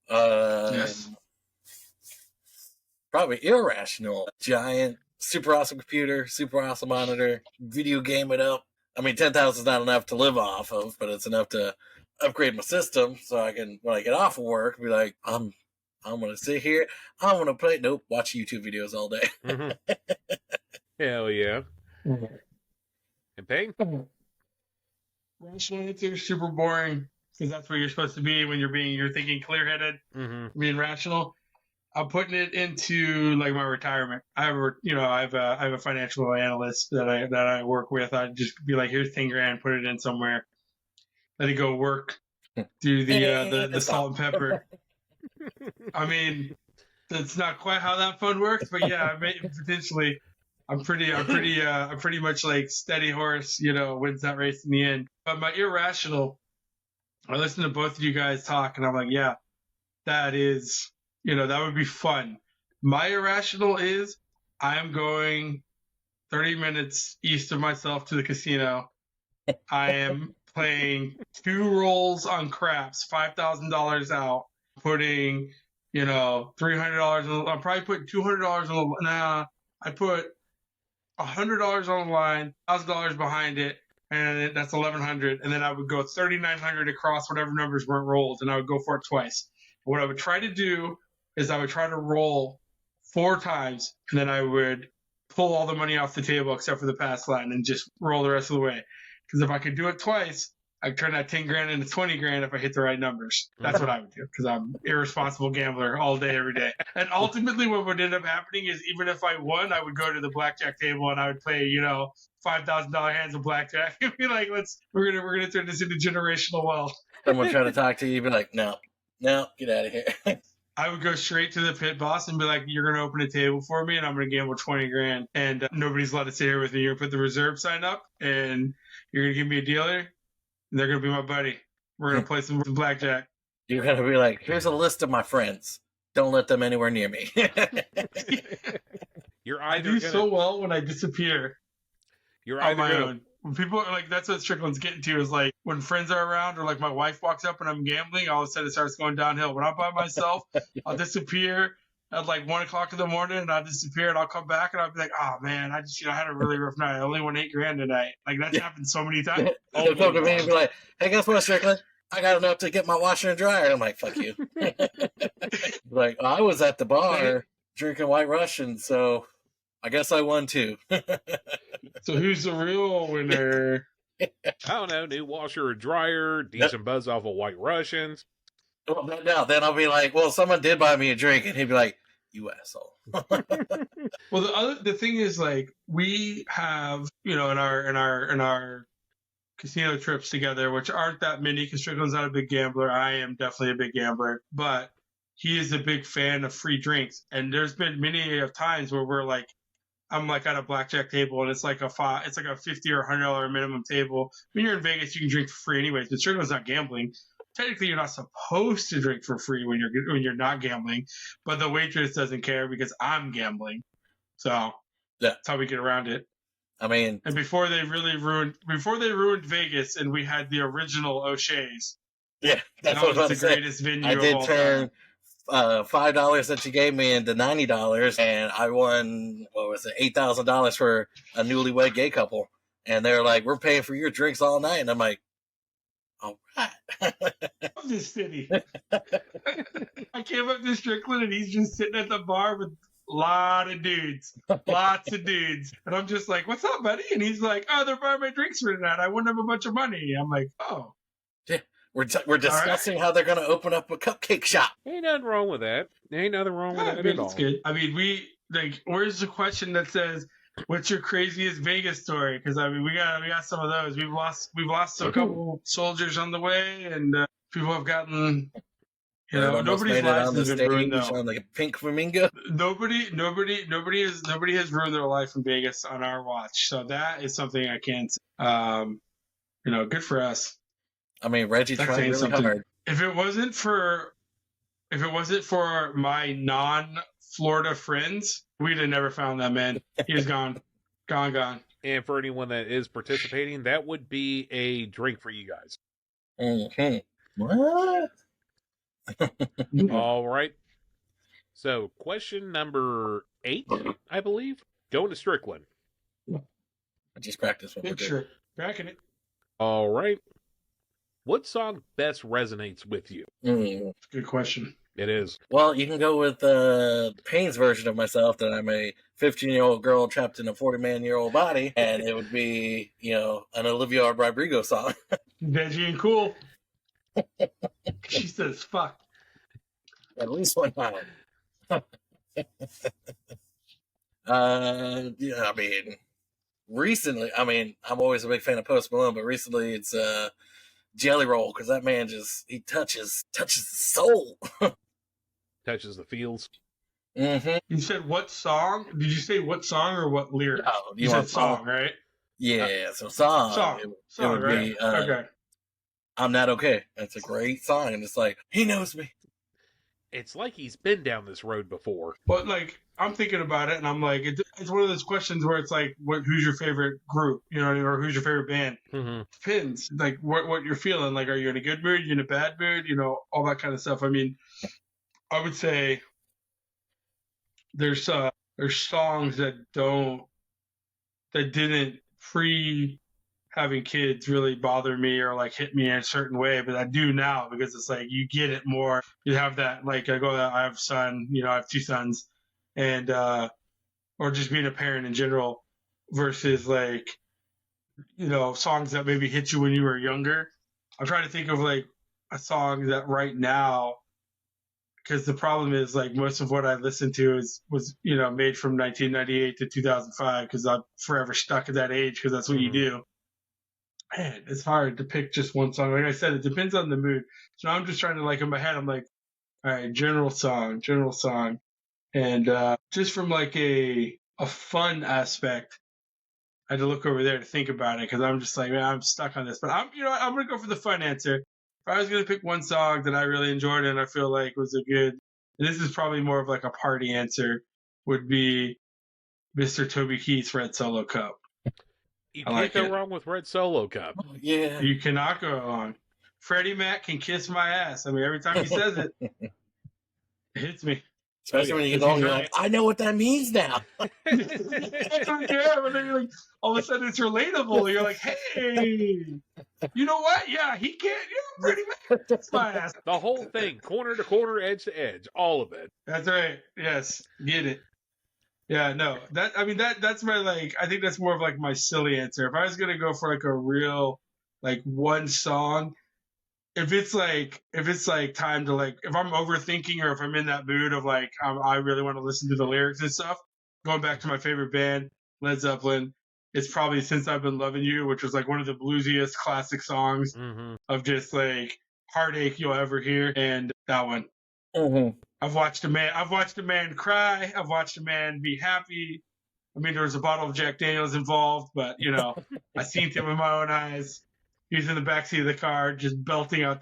Yes. Probably irrational. Giant, super awesome computer, super awesome monitor, video game it up. I mean, 10,000 is not enough to live off of, but it's enough to upgrade my system so I can, when I get off of work, be like, I'm going to sit here. I'm going to play. Nope. Watch YouTube videos all day. Hell yeah. And Payne? Rational answer, super boring, because that's where you're supposed to be when you're thinking clear-headed, being rational. I'm putting it into like my retirement. I have a financial analyst that I work with. I'd just be like, here's 10 grand, put it in somewhere. Let it go work. Do the salt and pepper. I mean, that's not quite how that fund works, but yeah, potentially. I'm pretty much like steady horse, wins that race in the end. But my irrational, I listen to both of you guys talk, and I'm like, yeah, that is, that would be fun. My irrational is I am going 30 minutes east of myself to the casino. I am playing 2 rolls on craps, $5,000 out, putting, $300. I'll probably put $200 on the. Nah, I put $100 on the line, $1,000 behind it, and that's $1,100. And then I would go $3,900 across whatever numbers weren't rolled, and I would go for it twice. What I would try to do is I would try to roll 4 times, and then I would pull all the money off the table except for the pass line and just roll the rest of the way. Because if I could do it twice, I'd turn that 10 grand into 20 grand if I hit the right numbers. That's what I would do, because I'm an irresponsible gambler all day, every day. And ultimately what would end up happening is even if I won, I would go to the blackjack table and I would play, $5,000 hands of blackjack and be like, we're gonna turn this into generational wealth. Someone try to talk to you, you'd be like, no, get out of here. I would go straight to the pit boss and be like, you're going to open a table for me and I'm going to gamble 20 grand and nobody's allowed to sit here with me. You're going to put the reserve sign up and you're going to give me a dealer and they're going to be my buddy. We're going to play some blackjack. You're going to be like, here's a list of my friends. Don't let them anywhere near me. You're I do so well when I disappear. You're on either my gonna own. when people are like, that's what Strickland's getting to is like when friends are around or like my wife walks up and I'm gambling, all of a sudden it starts going downhill. When I'm by myself, I'll disappear at like 1 o'clock in the morning and I'll disappear and I'll come back and I'll be like, oh man, I just, I had a really rough night. I only won $8,000 tonight. Like that's happened so many times. They'll come to me and be like, hey, guess what, Strickland? I got enough to get my washer and dryer. I'm like, fuck you. Like, I was at the bar drinking White Russian, so I guess I won too. So who's the real winner? I don't know, new washer or dryer, decent buzz off of White Russians. Well, now then I'll be like, well, someone did buy me a drink, and he'd be like, you asshole. Well, the thing is, like, we have, in our casino trips together, which aren't that many, because Strickland's not a big gambler. I am definitely a big gambler, but he is a big fan of free drinks. And there's been many of times where we're like, I'm like at a blackjack table and it's like a $50 or $100 minimum table. When you're in Vegas, you can drink for free anyways, but Strickland's not gambling. Technically, you're not supposed to drink for free when you're not gambling, but the waitress doesn't care because I'm gambling. So that's how we get around it. I mean, and before they ruined Vegas, and we had the original O'Shea's. Yeah, that's what I was about to say. Greatest venue I did of all turn time. $5 that you gave me into $90, and I won $8,000 for a newlywed gay couple. And they're like, "We're paying for your drinks all night," and I'm like, "All right." Love this city. I came up to Strickland, and he's just sitting at the bar with lots of dudes, and I'm just like, "What's up, buddy?" And he's like, "Oh, they're buying my drinks for tonight. I wouldn't have a bunch of money." I'm like, "Oh." Yeah, we're discussing how they're going to open up a cupcake shop. Ain't nothing wrong with that. Ain't nothing wrong with that at all. That's good. I mean, where's the question that says, "What's your craziest Vegas story?" Because I mean, we got some of those. We've lost a couple soldiers on the way, and people have gotten. Nobody's lives has been ruined though. On like a pink flamingo. Nobody has ruined their life in Vegas on our watch. So that is something I can't say. Good for us. I mean, Reggie tried really hard. If it wasn't for my non-Florida friends, we'd have never found that man. He was gone. Gone. And for anyone that is participating, that would be a drink for you guys. Mm-hmm. What? All right. So, question number 8, I believe. Going to Strickland. I just practiced one. Sure. Cracking it. All right. What song best resonates with you? Good question. It is. Well, you can go with Payne's version of myself, that I'm a 15-year-old girl trapped in a 40-man-year-old body, and it would be, an Olivia Rodrigo song. Veggie and cool. She says, "Fuck." At least one time. I mean, recently, I'm always a big fan of Post Malone, but recently it's Jelly Roll, because that man he touches the soul. Touches the feels. Mm-hmm. You said what song? Did you say what song or what lyric? No, you said song, right? Yeah, so song. Song, it would right? be, Okay. I'm Not Okay. That's a great song, and it's like, he knows me. It's like he's been down this road before. But I'm thinking about it, and I'm like, it's one of those questions where it's like, who's your favorite group? Or who's your favorite band? Mm-hmm. Depends, like what you're feeling. Like, are you in a good mood? You in a bad mood? All that kind of stuff. I mean, I would say there's songs that didn't pre having kids really bother me or like hit me in a certain way, but I do now, because it's like you get it more. You have that, like, I have a son, I have 2 sons, and or just being a parent in general, versus like, songs that maybe hit you when you were younger. I'm trying to think of like a song that right now, because the problem is like most of what I listen to was made from 1998 to 2005, because I'm forever stuck at that age, because that's what you do. Man, it's hard to pick just one song. Like I said, it depends on the mood. So I'm just trying to, like, in my head, I'm like, all right, general song. And just from like a fun aspect, I had to look over there to think about it, because I'm just like, man, I'm stuck on this. But I'm going to go for the fun answer. If I was going to pick one song that I really enjoyed and I feel like was a good, and this is probably more of like a party answer, would be Mr. Toby Keith's Red Solo Cup. You I can't like go it. wrong with Red Solo Cup. Yeah. You cannot go wrong. Freddie Mac can kiss my ass. I mean, every time he says it, it hits me. Especially when you get older, you're like, I know what that means now. Yeah, but then you're like, all of a sudden it's relatable. You're like, hey, you know what? Yeah, he can't. Freddie Mac kiss my ass. The whole thing, corner to corner, edge to edge, all of it. That's right. Yes, get it. Yeah, no. That's my like. I think that's more of like my silly answer. If I was gonna go for like a real like one song, if it's like time to like, if I'm overthinking or if I'm in that mood of like I really want to listen to the lyrics and stuff, going back to my favorite band, Led Zeppelin, it's probably Since I've Been Loving You, which was like one of the bluesiest classic songs of just like heartache you'll ever hear, and that one. Mm-hmm. I've watched a man cry. I've watched a man be happy. I mean, there was a bottle of Jack Daniels involved, but I seen him with my own eyes. He was in the backseat of the car, just belting out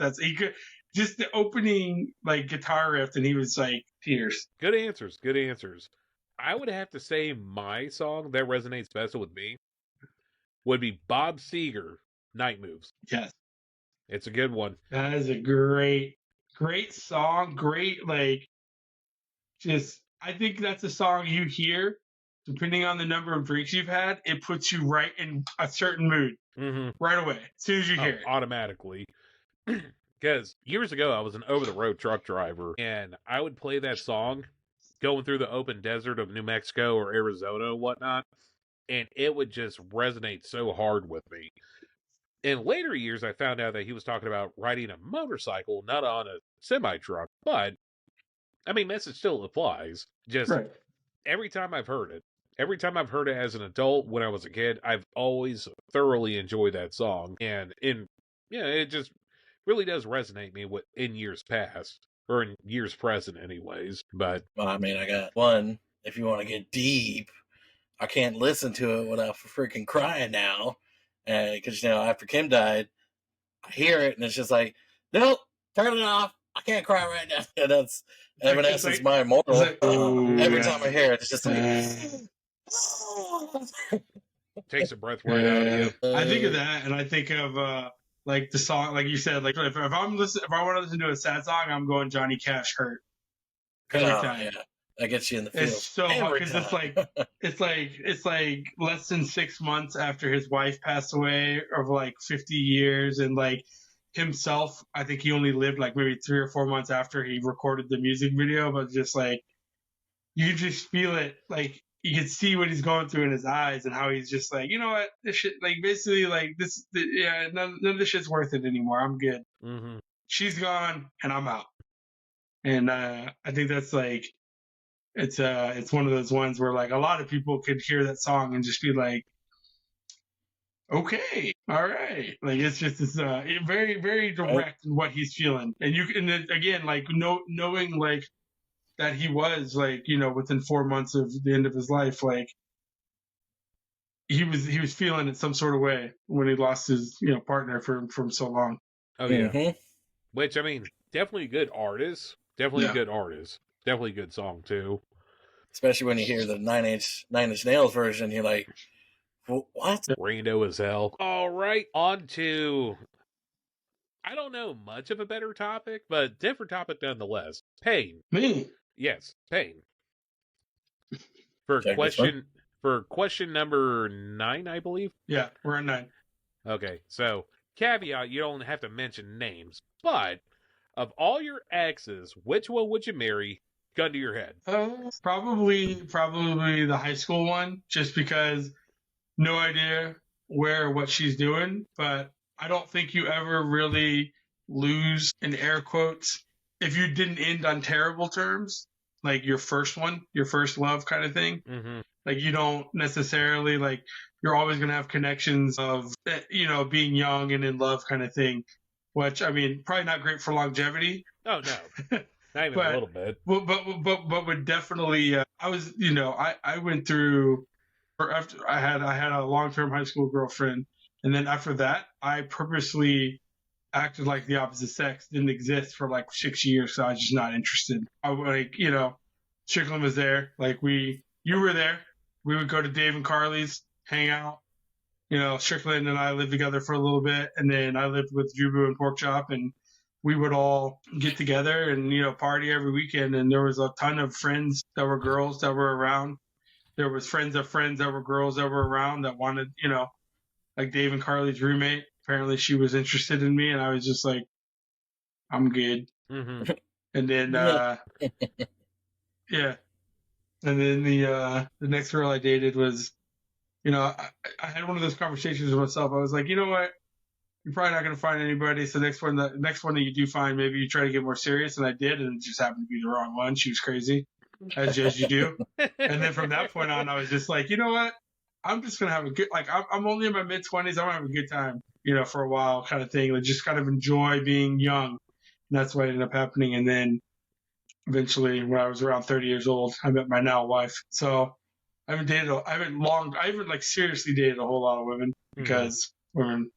just the opening like guitar riff, and he was like tears. Good answers. Good answers. I would have to say my song that resonates best with me would be Bob Seger, Night Moves. Yes, It's a good one. that is a great song. Great, like, just I think that's a song you hear, depending on the number of drinks you've had, it puts you right in a certain mood right away as soon as you hear it. Automatically. Because years ago, I was an over-the-road truck driver, and I would play that song going through the open desert of New Mexico or Arizona and whatnot, and it would just resonate so hard with me. In later years, I found out that he was talking about riding a motorcycle, not on a semi-truck, but, I mean, message still applies. Just Right. every time I've heard it as an adult, when I was a kid, I've always thoroughly enjoyed that song. And it just really does resonate me in years past, or in years present anyways. But Well, I mean, I got one. If you want to get deep, I can't listen to it without freaking crying now. Because, after Kim died, I hear it and it's just like, nope, turn it off. I can't cry right now. And that's Evanescence, My Immortal. Every time I hear it, it's just like... takes a breath right out of you. I think of that, and I think of like the song, like you said, like if I want to listen to a sad song, I'm going Johnny Cash, Hurt. Every time. Yeah. That gets you in the field. It's so hard because it's like less than 6 months after his wife passed away of like 50 years, and like himself, I think he only lived like maybe 3 or 4 months after he recorded the music video, but just like you can just feel it, like you can see what he's going through in his eyes and how he's just like, you know what, this shit, like basically like none of this shit's worth it anymore. I'm good. Mm-hmm. She's gone and I'm out. And I think that's like, it's one of those ones where like a lot of people could hear that song and just be like, okay, all right. Like it's just this very, very direct in what he's feeling. And then again, like knowing like that he was like, within 4 months of the end of his life, like he was feeling it some sort of way when he lost his, partner from so long. Oh yeah. Which, I mean, definitely a good artist. Definitely a good artist. Definitely a good song too. Especially when you hear the Nine Inch Nails version, you're like, what? Rando as hell. All right, on to, I don't know much of a better topic, but different topic nonetheless. Payne. Me? Yes, Payne. For question number 9, I believe. Yeah, we're on 9. Okay, so caveat: you don't have to mention names, but of all your exes, which one would you marry? Gun to your head. Probably the high school one, just because no idea where or what she's doing, but I don't think you ever really lose, in air quotes, if you didn't end on terrible terms, like your first love kind of thing. Mm-hmm. Like you don't necessarily, like, you're always going to have connections of, being young and in love kind of thing, which, I mean, probably not great for longevity. Oh, no. Not even a little bit. But would definitely, I went through, after I had a long-term high school girlfriend, and then after that, I purposely acted like the opposite sex didn't exist for like 6 years, so I was just not interested. I like, Strickland was there, like you were there. We would go to Dave and Carly's, hang out, Strickland and I lived together for a little bit, and then I lived with Jubu and Porkchop, and we would all get together and, party every weekend. And there was a ton of friends that were girls that were around. There was friends of friends that were girls that were around that wanted, like Dave and Carly's roommate. Apparently she was interested in me, and I was just like, I'm good. Mm-hmm. And then, yeah. And then the next girl I dated was, I had one of those conversations with myself. I was like, you know what? You're probably not going to find anybody. So the next one that you do find, maybe you try to get more serious. And I did, and it just happened to be the wrong one. She was crazy, as you do. And then from that point on, I was just like, you know what? I'm just going to have a good, like, I'm only in my mid-20s. I'm going to have a good time, for a while kind of thing. Like, just kind of enjoy being young. And that's what ended up happening. And then eventually, when I was around 30 years old, I met my now wife. So I haven't like seriously dated a whole lot of women because women,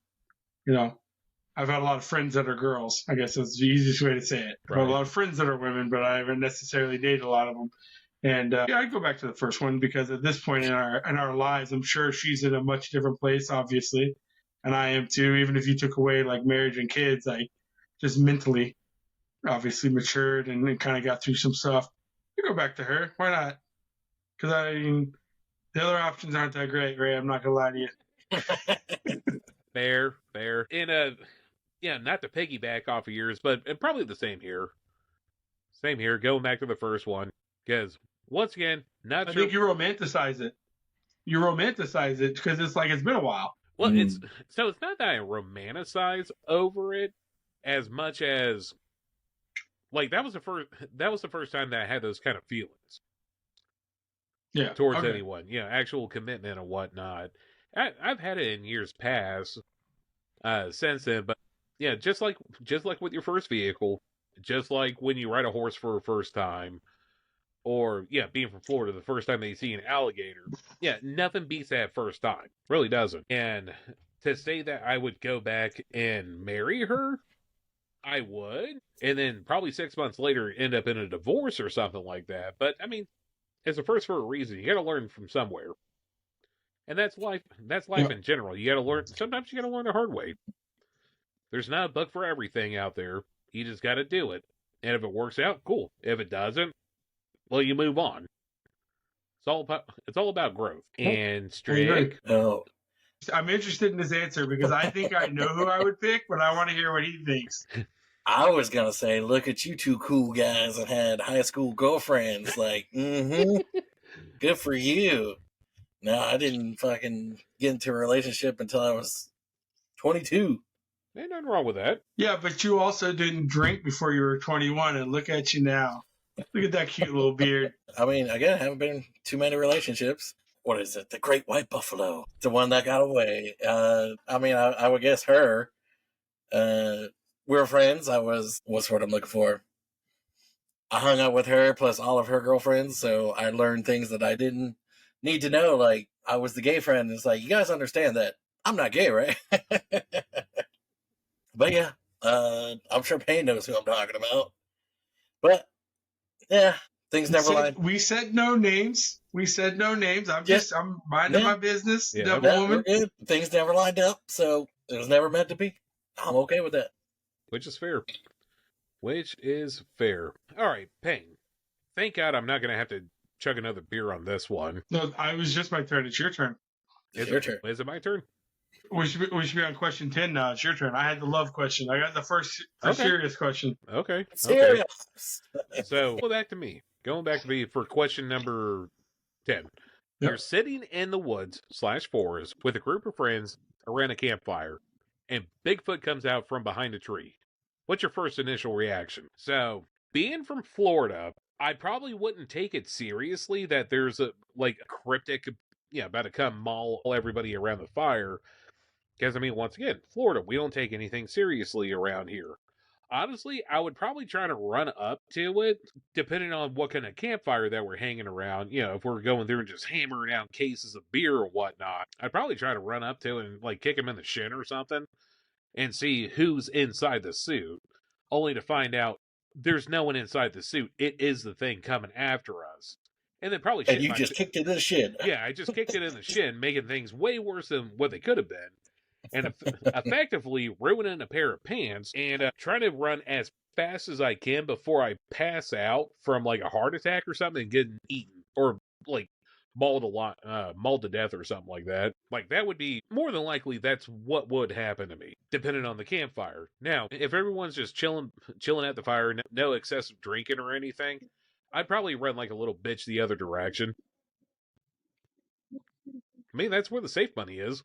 I've had a lot of friends that are girls. I guess that's the easiest way to say it. Right. I have a lot of friends that are women, but I haven't necessarily dated a lot of them. And I'd go back to the first one because at this point in our lives, I'm sure she's in a much different place, obviously, and I am too. Even if you took away like marriage and kids, I just mentally, obviously, matured and kind of got through some stuff. You go back to her. Why not? Because the other options aren't that great, Ray. I'm not gonna lie to you. Fair. Not to piggyback off of yours, but probably the same here. Same here, going back to the first one. Because, once again, I think you romanticize it. You romanticize it because it's like it's been a while. Well, it's not that I romanticize over it as much as, like, that was the first time that I had those kind of feelings. Yeah. Towards anyone. Actual commitment and whatnot. I've had it in years past since then, but just like with your first vehicle, just like when you ride a horse for a first time, or being from Florida, the first time that you see an alligator, nothing beats that first time, really doesn't. And to say that I would go back and marry her, I would, and then probably 6 months later end up in a divorce or something like that. But I mean, it's a first for a reason. You got to learn from somewhere. And that's life. That's life in general. You got to learn. Sometimes you got to learn the hard way. There's not a book for everything out there. You just got to do it. And if it works out, cool. If it doesn't, well, you move on. It's all about growth. And Strick. Oh, I'm interested in his answer because I think I know who I would pick, but I want to hear what he thinks. I was gonna say, look at you two cool guys that had high school girlfriends. Like, good for you. No, I didn't fucking get into a relationship until I was 22. Ain't nothing wrong with that. Yeah, but you also didn't drink before you were 21, and look at you now. Look at that cute little beard. I mean, again, I haven't been in too many relationships. What is it? The Great White Buffalo. The one that got away. I mean, I would guess her. We were friends. What's what I'm looking for? I hung out with her plus all of her girlfriends, so I learned things that I didn't need to know. Like, I was the gay friend. It's like, you guys understand that I'm not gay, right? But yeah, I'm sure Payne knows who I'm talking about. But yeah, things never lined. We said no names. I'm minding my business. Yeah. Woman. Good. Things never lined up, so it was never meant to be. I'm okay with that. Which is fair. All right, Payne. Thank God I'm not going to have to chug another beer on this one. No, I was just my turn. It's your turn. It's your turn. Is it my turn? We should be on question 10 now. It's your turn. I had the love question. I got the first serious question. Okay. Serious. So, going back to me for question number 10. Yep. You're sitting in the woods / forest with a group of friends around a campfire, and Bigfoot comes out from behind a tree. What's your first initial reaction? So, being from Florida, I probably wouldn't take it seriously that there's a cryptic, about to come maul everybody around the fire. Because, I mean, once again, Florida, we don't take anything seriously around here. Honestly, I would probably try to run up to it, depending on what kind of campfire that we're hanging around. If we're going through and just hammering out cases of beer or whatnot, I'd probably try to run up to it and, kick him in the shin or something and see who's inside the suit, only to find out there's no one inside the suit. It is the thing coming after us. and then probably And you just kicked it in the shin. Yeah, I just kicked it in the shin, making things way worse than what they could have been, and effectively ruining a pair of pants, and trying to run as fast as I can before I pass out from like a heart attack or something and getting eaten or like mauled to death or something like that. Like that would be more than likely that's what would happen to me, depending on the campfire. Now, if everyone's just chilling at the fire, no excessive drinking or anything, I'd probably run like a little bitch the other direction. I mean, that's where the safe money is.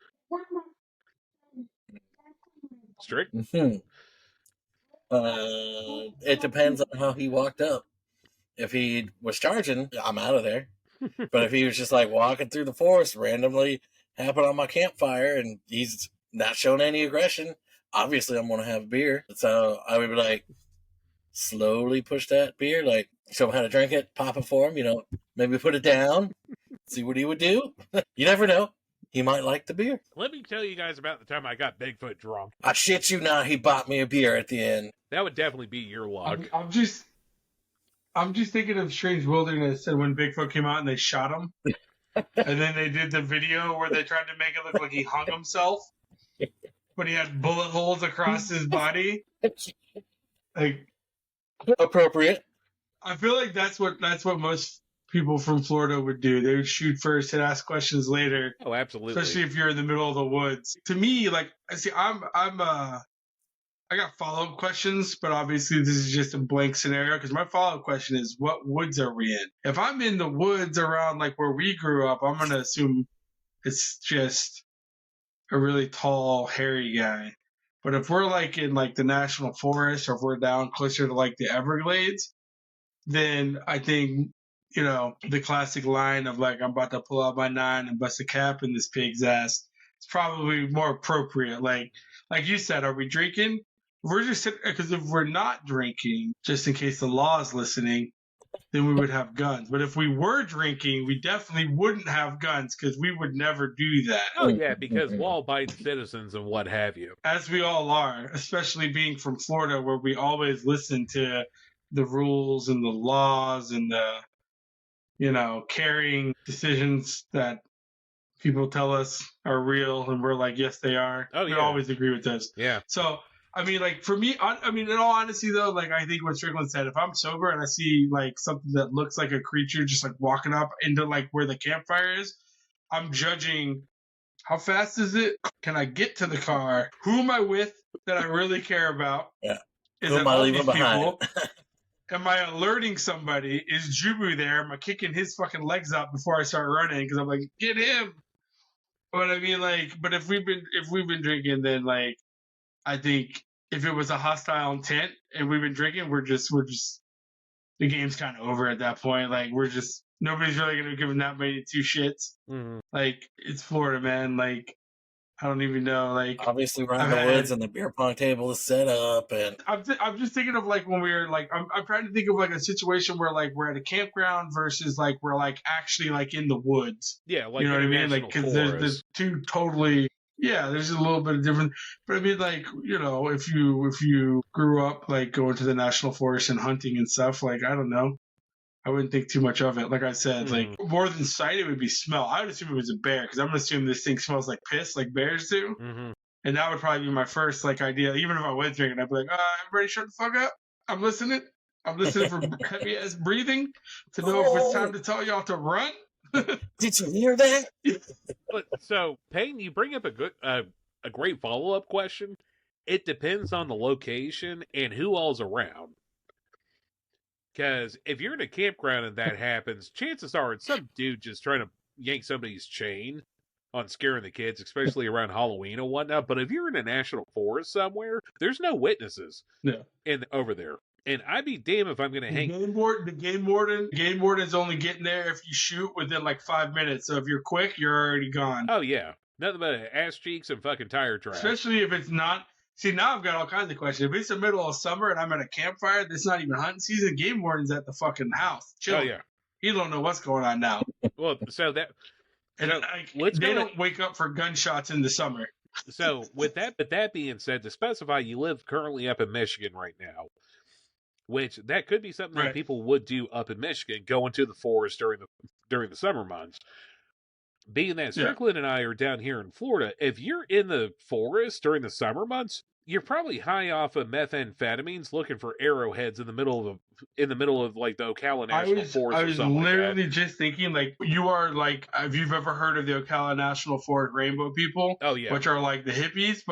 Strict? Mm-hmm. It depends on how he walked up. If he was charging, I'm out of there. But if he was just like walking through the forest, randomly happened on my campfire, and he's not showing any aggression, obviously I'm going to have a beer. So I would be like, slowly push that beer, like show him how to drink it, pop it for him, maybe put it down, see what he would do. You never know. He might like the beer. Let me tell you guys about the time I got Bigfoot drunk. I shit you not, he bought me a beer at the end. That would definitely be your luck. I'm just thinking of Strange Wilderness and when Bigfoot came out and they shot him. And then they did the video where they tried to make it look like he hung himself. But he had bullet holes across his body. Like, appropriate. I feel like that's what most people from Florida would do. They would shoot first and ask questions later. Oh, absolutely. Especially if you're in the middle of the woods. To me, like, see, I got follow-up questions, but obviously this is just a blank scenario because my follow-up question is, what woods are we in? If I'm in the woods around like where we grew up, I'm going to assume it's just a really tall, hairy guy. But if we're like in like the national forest or if we're down closer to like the Everglades, then I think, the classic line of like, I'm about to pull out my 9 and bust a cap in this pig's ass, it's probably more appropriate. Like you said, are we drinking? We're just because if we're not drinking, just in case the law is listening, then we would have guns. But if we were drinking, we definitely wouldn't have guns because we would never do that. Oh, yeah, because law-abiding citizens and what have you. As we all are, especially being from Florida where we always listen to the rules and the laws and the, carrying decisions that people tell us are real and we're like, yes, they are. Oh, yeah. We always agree with this. Yeah. So, I mean, like, for me, in all honesty, though, like, I think what Strickland said, if I'm sober and I see, like, something that looks like a creature just, like, walking up into, like, where the campfire is, I'm judging how fast is it? Can I get to the car? Who am I with that I really care about? Yeah. Is Who it am I all leaving these behind? people? Am I alerting somebody? Is Jubu there? Am I kicking his fucking legs up before I start running? Because I'm like, get him. But I mean, like, but if we've been drinking, then like, I think if it was a hostile intent and we've been drinking, we're just the game's kind of over at that point. Like nobody's really gonna give them that many two shits. Mm-hmm. Like it's Florida, man. Like I don't even know. Like obviously we're in the woods and the beer pong table is set up, and I'm just thinking of like when we were like I'm trying to think of like a situation where like we're at a campground versus like we're like actually like in the woods. Yeah, like you know what I mean? Like because there's two totally. Yeah, there's a little bit of different, but I mean, like if you grew up like going to the national forest and hunting and stuff, like I don't know, I wouldn't think too much of it. Like I said, like more than sight, it would be smell. I would assume it was a bear because I'm gonna assume this thing smells like piss, like bears do, and that would probably be my first like idea. Even if I was drinking, I'd be like, everybody, shut the fuck up. I'm listening. I'm listening for heavy ass breathing to know if it's time to tell y'all to run. Did you hear that? But so, Payne, you bring up a great follow-up question. It depends on the location and who all's around. Because if you're in a campground and that happens, chances are it's some dude just trying to yank somebody's chain on scaring the kids, especially around Halloween and whatnot. But if you're in a national forest somewhere, there's no witnesses over there. And I'd be damned if I'm going to hang. The game warden's only getting there if you shoot within like 5 minutes. So if you're quick, you're already gone. Oh, yeah. Nothing but ass cheeks and fucking tire tracks. Especially if it's not. See, now I've got all kinds of questions. If it's the middle of summer and I'm at a campfire, that's not even hunting season, game warden's at the fucking house. Chill. Oh, yeah. He don't know what's going on now. Well, so that. And they don't wake up for gunshots in the summer. So with that being said, to specify, you live currently up in Michigan right now. which that could be something that Right. people would do up in Michigan, go into the forest during the summer months. Being that Yeah. Strickland and I are down here in Florida, if you're in the forest during the summer months, you're probably high off of methamphetamines, looking for arrowheads in the middle of like the Ocala National Forest I or was something literally like that. just thinking, like, you are like, if you've ever heard of the Ocala National Forest Rainbow people, Oh yeah, which are like the hippies,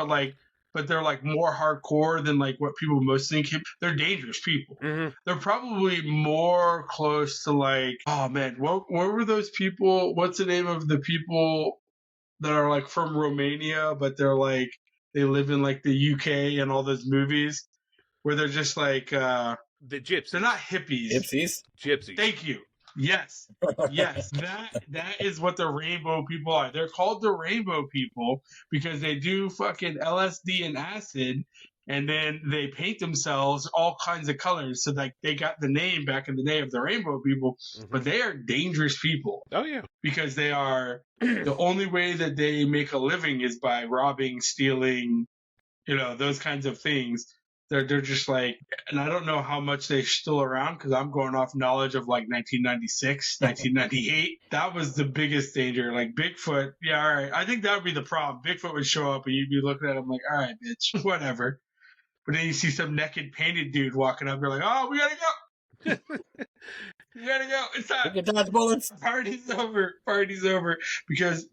but they're like more hardcore than like what people most think. They're dangerous people. mm-hmm. They're probably more close to like, oh man, what were those people? What's the name of the people that are like from Romania, but they're like, they live in like the UK and all those movies where they're just like, The gypsies. they're not hippies. Gypsies. Thank you. Yes. Yes. That is what the rainbow people are. They're called the rainbow people because they do fucking LSD and acid, and then they paint themselves all kinds of colors. So like they got the name back in the day of the rainbow people, but they are dangerous people. Oh yeah. Because they are, the only way that they make a living is by robbing, stealing, those kinds of things. They're just like, and I don't know how much they're still around because I'm going off knowledge of like 1996, 1998. That was the biggest danger. Like Bigfoot, yeah, all right. I think that would be the problem. Bigfoot would show up and you'd be looking at him like, all right, bitch, whatever. But then you see some naked painted dude walking up, you're like, oh, we gotta go. We gotta go. It's time. We can dodge bullets. Party's over. Party's over. Because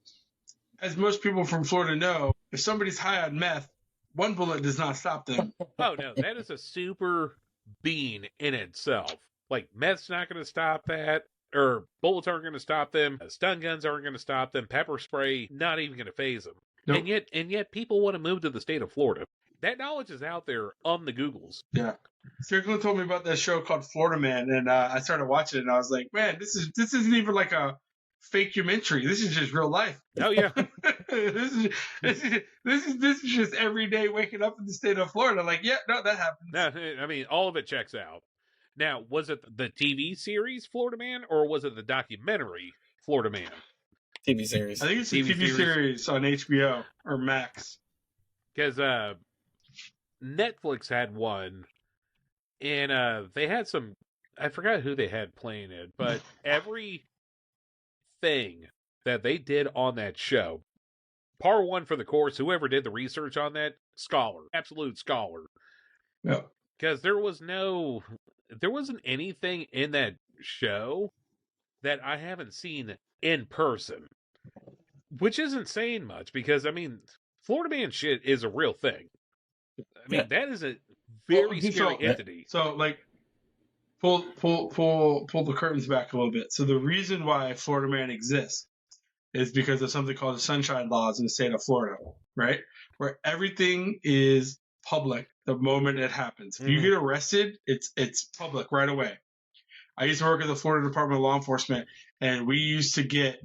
as most people from Florida know, if somebody's high on meth, one bullet does not stop them. Oh no, that is a super bean in itself. Like meth's not going to stop that, or bullets aren't going to stop them. Stun guns aren't going to stop them. Pepper spray not even going to phase them. Nope. And yet people want to move to the state of Florida. That knowledge is out there on the Googles. Yeah. Strickland told me about that show called Florida Man, and I started watching it, and I was like, man, this isn't even like a fake documentary. This is just real life. Oh yeah. this is just every day waking up in the state of Florida. Like, yeah, no, that happens. No, I mean, all of it checks out. Now, was it the TV series Florida Man, or was it the documentary Florida Man? TV series. I think it's a TV series on HBO or Max. Because Netflix had one, and they had some, I forgot who they had playing it, but every thing that they did on that show, par one for the course, whoever did the research on that, scholar, absolute scholar. Yeah. Because there wasn't anything in that show that I haven't seen in person, which isn't saying much because, I mean, Florida Man shit is a real thing. I mean, that is a very scary entity. So, like, pull the curtains back a little bit. So the reason why Florida Man exists is because of something called the Sunshine Laws in the state of Florida, right? Where everything is public the moment it happens. If you get arrested, it's public right away. I used to work at the Florida Department of Law Enforcement, and we used to get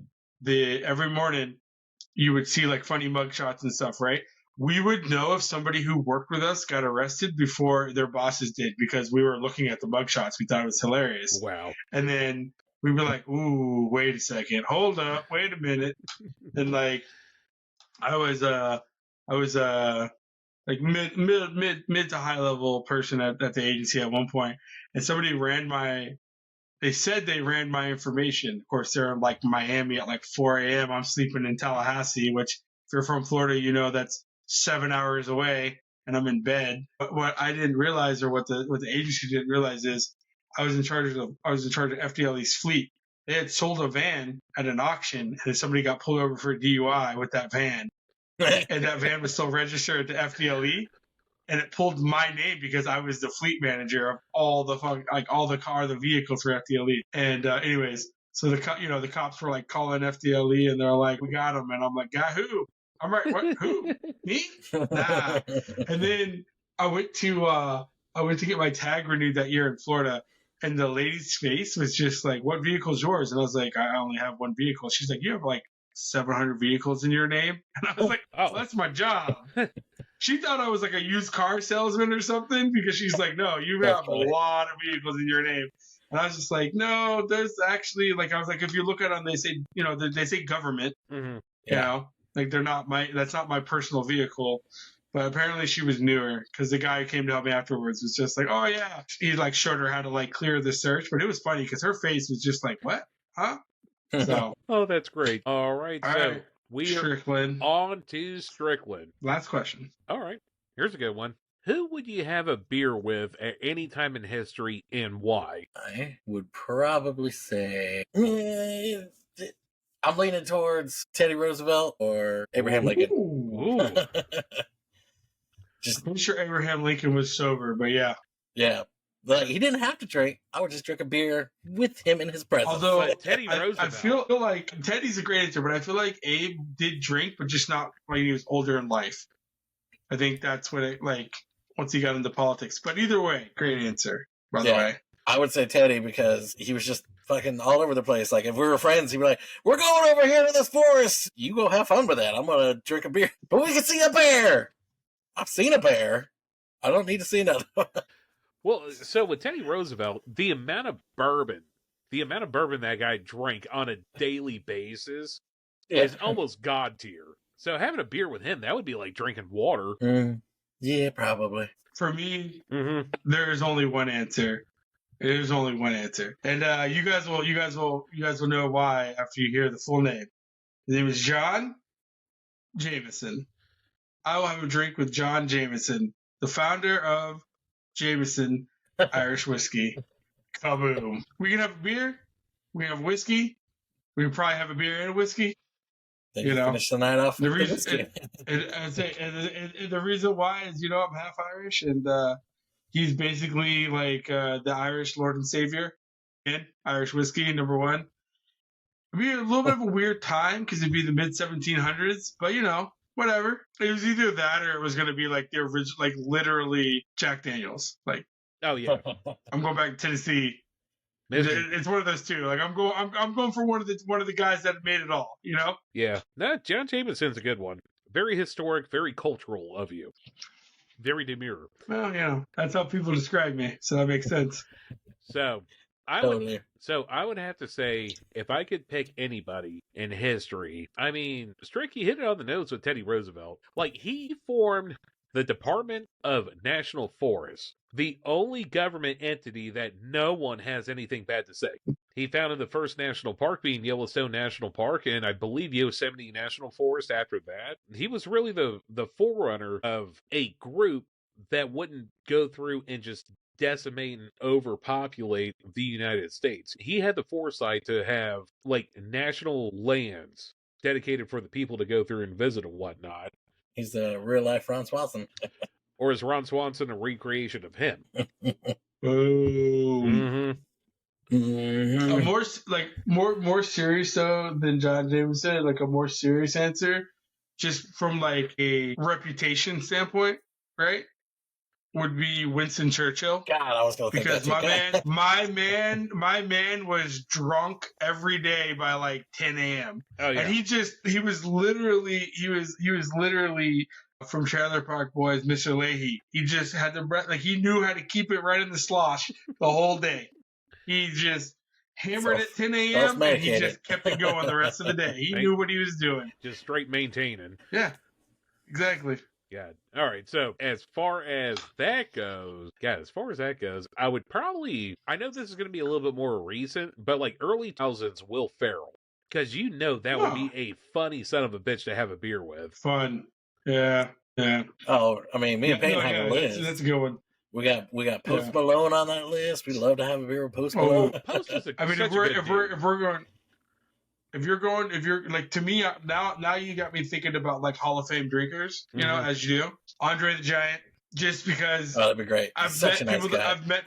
every morning you would see like funny mugshots and stuff, right? We would know if somebody who worked with us got arrested before their bosses did because we were looking at the mugshots. We thought it was hilarious. Wow. And then we were like, ooh, wait a second. Hold up. Wait a minute. And like, I was like mid to high level person at the agency at one point. And somebody they said they ran my information. Of course, they're in like Miami at like 4 a.m. I'm sleeping in Tallahassee, which if you're from Florida, you know, that's 7 hours away and I'm in bed. But what I didn't realize, or what the agency didn't realize, is I was in charge of FDLE's fleet. They had sold a van at an auction, and somebody got pulled over for a DUI with that van, and that van was still registered to FDLE, and it pulled my name because I was the fleet manager of all the vehicles for FDLE. And anyways, so the cops were like calling FDLE, and they're like, "We got him," and I'm like, "Got who?" I'm like, "What? Who? Me? Nah." And then I went to get my tag renewed that year in Florida, and the lady's face was just like, "What vehicle's yours?" And I was like, "I only have one vehicle." She's like, "You have like 700 vehicles in your name?" And I was like, "Oh, that's my job." She thought I was like a used car salesman or something because she's like, "No, you have a lot of vehicles in your name." And I was just like, "No, there's actually like," I was like, "If you look at them, they say government, you know, like that's not my personal vehicle." But apparently she was newer because the guy who came to help me afterwards was just like, oh yeah. He like showed her how to like clear the search, but it was funny because her face was just like, what? Huh? So. Oh, that's great. All right. All So right. we are Strickland. on to Strickland. Last question. All right. Here's a good one. Who would you have a beer with at any time in history and why? I would probably say I'm leaning towards Teddy Roosevelt or Abraham Lincoln. Ooh. Ooh. Just I'm sure Abraham Lincoln was sober, but yeah. yeah. Like he didn't have to drink. I would just drink a beer with him in his presence. Although But Teddy I Roosevelt. feel like Teddy's a great answer, but I feel like Abe did drink, but just not when he was older in life. I think that's what it like once he got into politics. But either way, great answer, by the way. I would say Teddy because he was just fucking all over the place. Like if we were friends, he'd be like, "We're going over here to this forest. You go have fun with that. I'm gonna drink a beer, but we can see a bear. I've seen a bear. I don't need to see another." Well, so with Teddy Roosevelt, the amount of bourbon that guy drank on a daily basis is almost god tier. So having a beer with him, that would be like drinking water. Yeah, probably. For me, Mm-hmm. there is only one answer. There's only one answer, and you guys will know why after you hear the full name. His name is John Jameson. I will have a drink with John Jameson, the founder of Jameson Irish whiskey. Kaboom! We can have a beer. We can have whiskey. We can probably have a beer and a whiskey. Then You know, finish the night off. The with the reason, whiskey. and the reason why is, I'm half Irish, and he's basically like the Irish Lord and Savior. And Irish whiskey, #1. It'd be a little bit of a weird time because it'd be the mid 1700s, but whatever. It was either that or it was going to be like the original, like literally Jack Daniels. Like, Oh yeah, I'm going back to Tennessee. Mr. It's one of those two. Like I'm going for one of the guys that made it all. Yeah, no, John Jameson's a good one. Very historic, very cultural of you. Very demure. Well, that's how people describe me, so that makes sense. So I would have to say, if I could pick anybody in history, I mean, Stricky hit it on the nose with Teddy Roosevelt. Like, he formed the Department of National Forests, the only government entity that no one has anything bad to say. He founded the first national park being Yellowstone National Park, and I believe Yosemite National Forest after that. He was really the forerunner of a group that wouldn't go through and just decimate and overpopulate the United States. He had the foresight to have like national lands dedicated for the people to go through and visit and whatnot. He's the real life Ron Swanson. Or is Ron Swanson a recreation of him? Boom. Mm-hmm. More serious though than John Jameson, like a more serious answer, just from like a reputation standpoint, right? Would be Winston Churchill. God, I was going to think Because that my man was drunk every day by like 10 a.m. Oh yeah. And he was literally from Trailer Park Boys, Mr. Leahy. He just had the breath, like he knew how to keep it right in the slosh the whole day. He just hammered at 10 a.m. and he just kept it going the rest of the day. He knew what he was doing. Just straight maintaining. Yeah, exactly. God. All right. So as far as that goes, I would probably, I know this is going to be a little bit more recent, but like early 2000s, Will Ferrell. Because that would be a funny son of a bitch to have a beer with. Fun. Yeah. Oh, I mean, me and Payne have a list. That's a good one. We got Post Malone on that list. We'd love to have a beer with Post Malone. Post is I mean, if you're like, to me now you got me thinking about like Hall of Fame drinkers, as you do. Andre the Giant, just because. Oh, that'd be great. I've met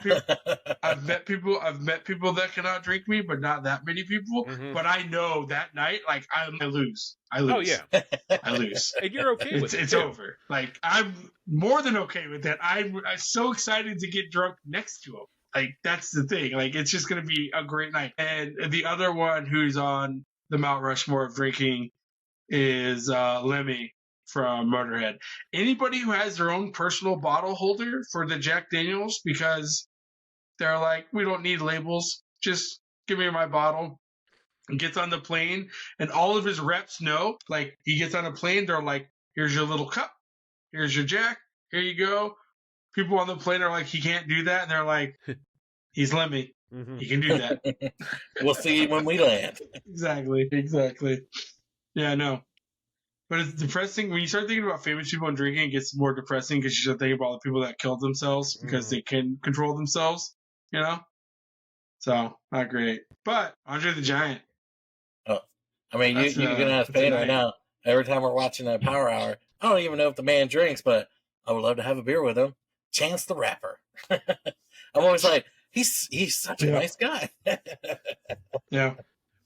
people that cannot drink me, but not that many people. Mm-hmm. But I know that night, like I lose. Oh yeah, I lose. And you're okay with it. It's over. Like I'm more than okay with that. I'm so excited to get drunk next to him. Like that's the thing. Like it's just gonna be a great night. And the other one who's on the Mount Rushmore of drinking is Lemmy from Motorhead. Anybody who has their own personal bottle holder for the Jack Daniels, because they're like, we don't need labels. Just give me my bottle. And gets on the plane, and all of his reps know, like, he gets on a plane, they're like, here's your little cup. here's your jack. Here you go. People on the plane are like, he can't do that. And they're like, he's Lemmy. Mhm. He can do that. We'll see when we land. Exactly. Yeah, no. But it's depressing. When you start thinking about famous people and drinking, it gets more depressing because you start thinking about the people that killed themselves because they can control themselves, you know? So, not great. But Andre the Giant. Oh, I mean, That's, you can ask Payne right now. Every time we're watching that Power Hour, I don't even know if the man drinks, but I would love to have a beer with him. Chance the Rapper. I'm always like, he's such a nice guy. Yeah.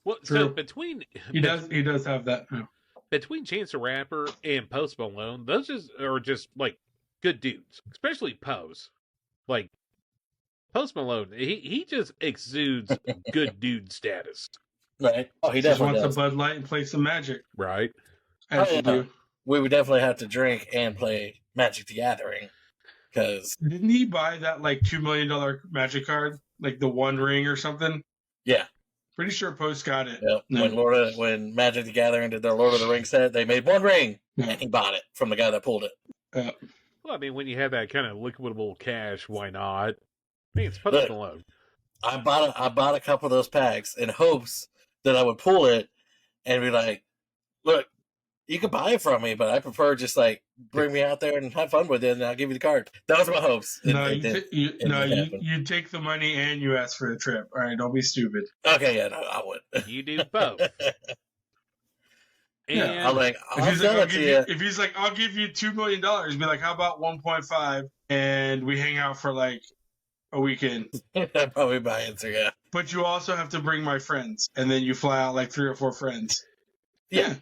Well, True. so between He does have that. Yeah. between Chance the Rapper and Post Malone, those are just like good dudes, especially Post. Like Post Malone, he just exudes good dude status. Right? Oh, he Just definitely wants does. a Bud Light and play some Magic. Right. As you do. We would definitely have to drink and play Magic the Gathering. Because Didn't he buy that like $2 million Magic card? Like the One Ring or something? yeah, Pretty sure Post got it. yep. No. When Magic the Gathering did their Lord of the Rings set, they made one ring Yeah. and he bought it from the guy that pulled it. Well, I mean, when you have that kind of liquidable cash, why not? I mean, it's Post Look, Malone. I bought a couple of those packs in hopes that I would pull it and be like, look, you can buy it from me, but I prefer just like bring me out there and have fun with it, and I'll give you the card. That was my hopes. You take the money and you ask for the trip. All right, don't be stupid. Okay, yeah, no, I would. You do both. And Yeah, I'm like, if he's like, I'll give you $2 million, be like, how about 1.5, and we hang out for like a weekend. That'd probably my answer, yeah. But you also have to bring my friends, and then you fly out like 3 or 4 friends. Yeah.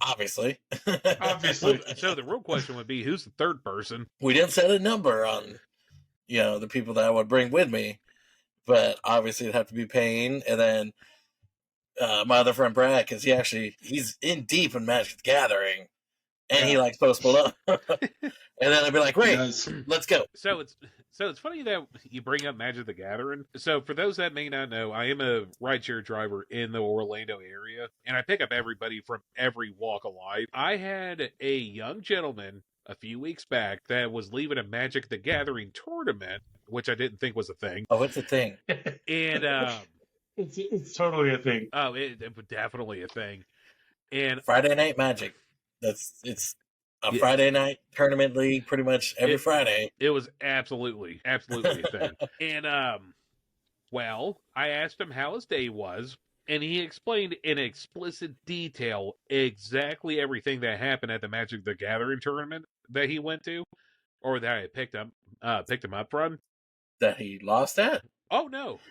Obviously. Obviously. So the real question would be, who's the third person? We didn't set a number on, the people that I would bring with me, but obviously it'd have to be Payne, and then my other friend Brad, because he's in deep in Magic the Gathering, and he likes Post Malone. And then I'd be like, great, let's go. So it's funny that you bring up Magic the Gathering. So for those that may not know, I am a rideshare driver in the Orlando area, and I pick up everybody from every walk of life. I had a young gentleman a few weeks back that was leaving a Magic the Gathering tournament, which I didn't think was a thing. Oh, it's a thing. And it's totally a thing. Oh, it was definitely a thing. And Friday Night Magic. It's a Friday night tournament league pretty much every Friday. It was absolutely a thing. And well, I asked him how his day was, and he explained in explicit detail exactly everything that happened at the Magic the Gathering tournament that he went to, or that I picked him up from. That he lost at? Oh no,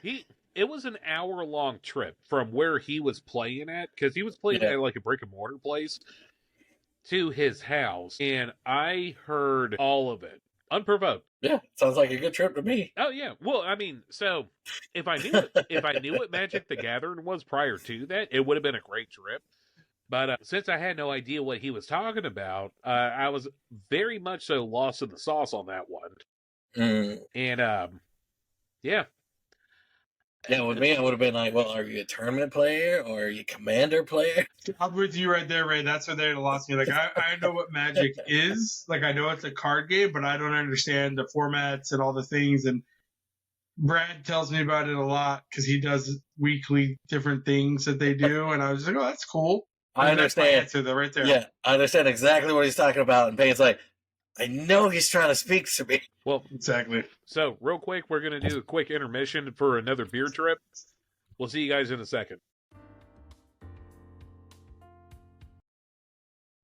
it was an hour-long trip from where he was playing at, because he was playing at like a brick-and-mortar place, to his house, and I heard all of it, unprovoked. Yeah, sounds like a good trip to me. Oh yeah, well, I mean, so if I knew what Magic the Gathering was prior to that, it would have been a great trip. But since I had no idea what he was talking about, I was very much so lost in the sauce on that one. And yeah. Yeah, with me, I would have been like, well, are you a tournament player or are you a commander player? I'm with you right there, Ray. That's where they lost me. Like, I know what Magic is. Like, I know it's a card game, but I don't understand the formats and all the things. And Brad tells me about it a lot because he does weekly different things that they do. And I was like, oh, that's cool. I understand. That's my answer, right there. Yeah, I understand exactly what he's talking about. And Payne's like, I know he's trying to speak to me. Well, exactly. So, real quick, we're going to do a quick intermission for another beer trip. We'll see you guys in a second.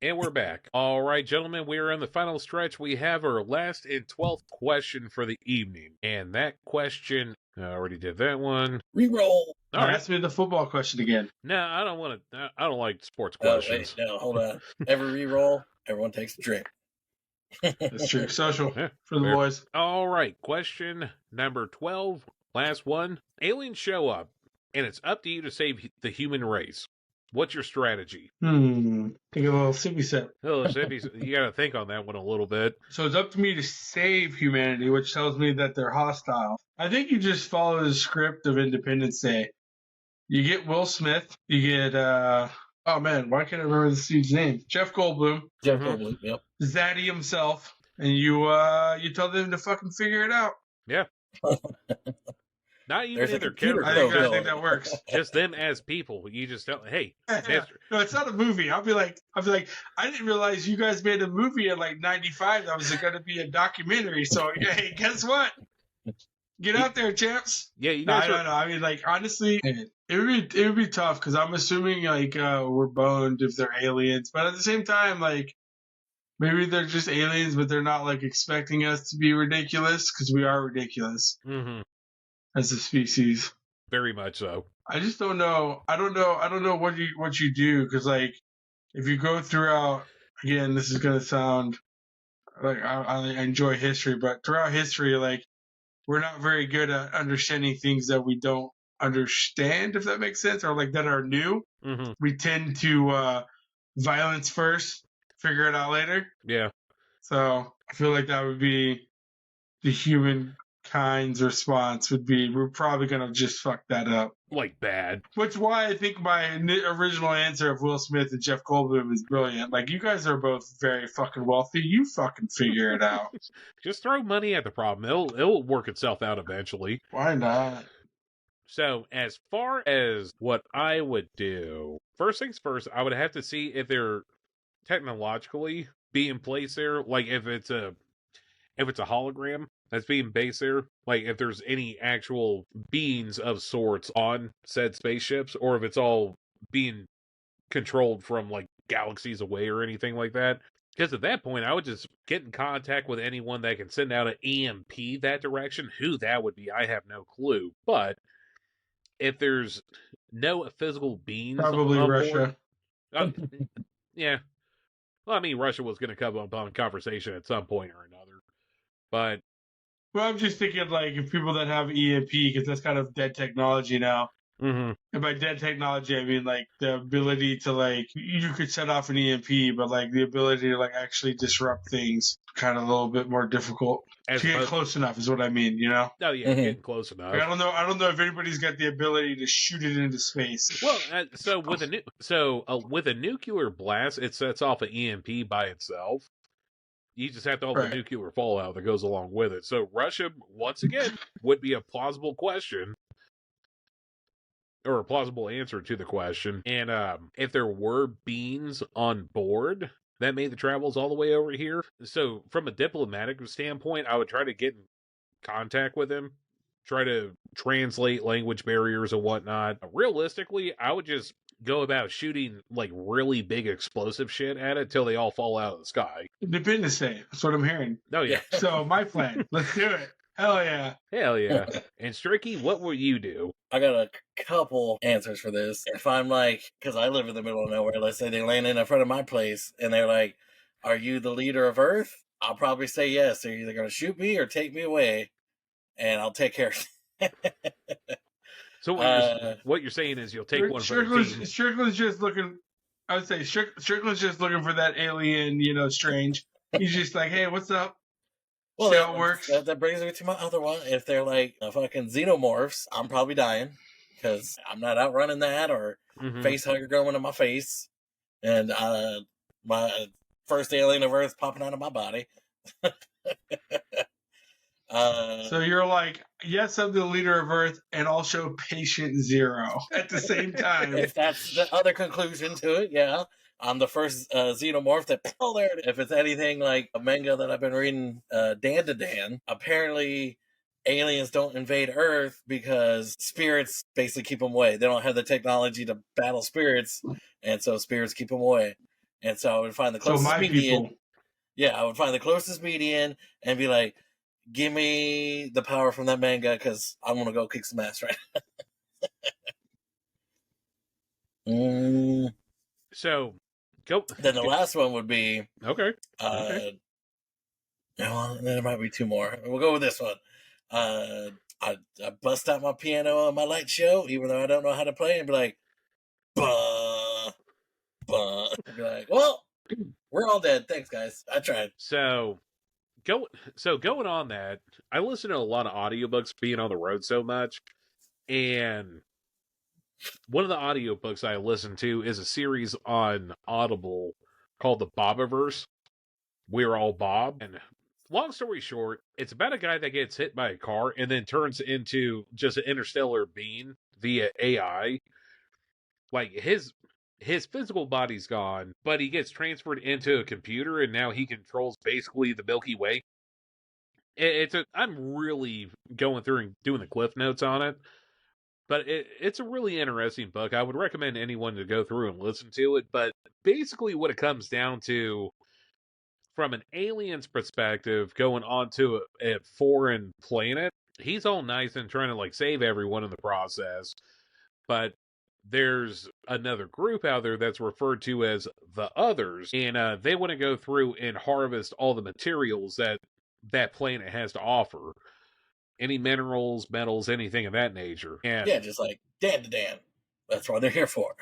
And we're back. All right, gentlemen, we are in the final stretch. We have our last and 12th question for the evening. And that question, I already did that one. Reroll. All right. Ask me the football question again. No, I don't want to. I don't like sports questions. Wait, no, hold on. Every reroll, everyone takes a drink. That's true. Social for the boys. All right. Question number 12. Last one. Aliens show up, and it's up to you to save the human race. What's your strategy? Take a little sippy sip. You got to think on that one a little bit. So it's up to me to save humanity, which tells me that they're hostile. I think you just follow the script of Independence Day. You get Will Smith. You get Oh man, why can't I remember the dude's name? Jeff Goldblum, Jeff Mhm. Goldblum. Yep. Zaddy himself, and you tell them to fucking figure it out. Yeah. Not even There's a in their computer character. I program. think that works. Just them as people. You just tell, hey, Yeah. Mister. No, it's not a movie. I'll be like, I didn't realize you guys made a movie in like '95 that was going to be a documentary. So hey, guess what? Get out there, champs. Yeah, you No, guys I don't know. I mean, like honestly, it would be tough because I'm assuming like we're boned if they're aliens, but at the same time, like maybe they're just aliens, but they're not like expecting us to be ridiculous because we are ridiculous Mm-hmm. as a species. Very much so. I just don't know. I don't know what you do because like if you go throughout again, this is gonna sound like I enjoy history, but throughout history, like we're not very good at understanding things that we don't understand, if that makes sense, or like that are new. Mm-hmm. We tend to violence first, figure it out later. Yeah. So I feel like that would be the humankind's response would be we're probably gonna just fuck that up. Like bad. Which is why I think my original answer of Will Smith and Jeff Goldblum is brilliant. Like, you guys are both very fucking wealthy. You fucking figure it out. Just throw money at the problem. It'll work itself out eventually. Why not? So, as far as what I would do, first things first, I would have to see if they're technologically being placed there. Like, if it's a hologram that's being based there, like if there's any actual beings of sorts on said spaceships, or if it's all being controlled from like galaxies away or anything like that. Because at that point, I would just get in contact with anyone that can send out an EMP that direction. Who that would be, I have no clue. But if there's no physical beings, Probably on Russia. board, yeah. Well, I mean, Russia was going to come up on conversation at some point or another. But Well, I'm just thinking, like, if people that have EMP, because that's kind of dead technology now. mm-hmm. And by dead technology, I mean, like, the ability to, like, you could set off an EMP, but, like, the ability to, like, actually disrupt things kind of a little bit more difficult. As to get opposed- close enough is what I mean, you know? Oh yeah, getting close enough. Like, I don't know if anybody's got the ability to shoot it into space. Well, so with a nuclear blast, it sets off an EMP by itself. You just have to have the nuclear fallout that goes along with it. So Russia, once again, would be a plausible question. Or a plausible answer to the question. And if there were beings on board that made the travels all the way over here, so from a diplomatic standpoint, I would try to get in contact with him, try to translate language barriers and whatnot. Realistically, I would just go about shooting like really big explosive shit at it till they all fall out of the sky. Independence Day. That's what I'm hearing. Oh yeah. So my plan. Let's do it. Hell yeah. Hell yeah. And Stricky, what will you do? I got a couple answers for this. If I'm like, because I live in the middle of nowhere, let's say they land in front of my place and they're like, "Are you the leader of Earth?" I'll probably say yes. They're either going to shoot me or take me away, and I'll take care of it. So what you're saying is you'll take one for the team. Strickland's just looking. I would say Strickland's just looking for that alien, Strange. He's just like, hey, what's up? Well, see how it works. That brings me to my other one. If they're like fucking xenomorphs, I'm probably dying because I'm not outrunning that or face hugger going in my face, and my first alien of Earth popping out of my body. So you're like, yes, I'm the leader of Earth, and also patient zero at the same time. If that's the other conclusion to it, yeah. I'm the first xenomorph that, if it's anything like a manga that I've been reading, Dan to Dan, apparently aliens don't invade Earth because spirits basically keep them away. They don't have the technology to battle spirits, and so spirits keep them away. And so I would find the closest median. Yeah, I would find the closest median and be like, give me the power from that manga because I want to go kick some ass right now. So, go. Then the last one would be... Okay. Well, there might be two more. We'll go with this one. I bust out my piano on my light show, even though I don't know how to play, and be like, bah, bah. I'd be like, well, we're all dead. Thanks, guys. I tried. So going on that, I listen to a lot of audiobooks being on the road so much, and one of the audiobooks I listened to is a series on Audible called The Bobiverse. We're All Bob. And long story short, it's about a guy that gets hit by a car and then turns into just an interstellar being via AI. Like his physical body's gone, but he gets transferred into a computer and now he controls basically the Milky Way. I'm really going through and doing the cliff notes on it, but it's a really interesting book. I would recommend anyone to go through and listen to it. But basically, what it comes down to, from an alien's perspective, going onto a foreign planet, he's all nice and trying to like save everyone in the process, but there's another group out there that's referred to as the others, and they want to go through and harvest all the materials that planet has to offer. Any minerals, metals, anything of that nature. And Yeah, just like Dan to Dan. That's what they're here for.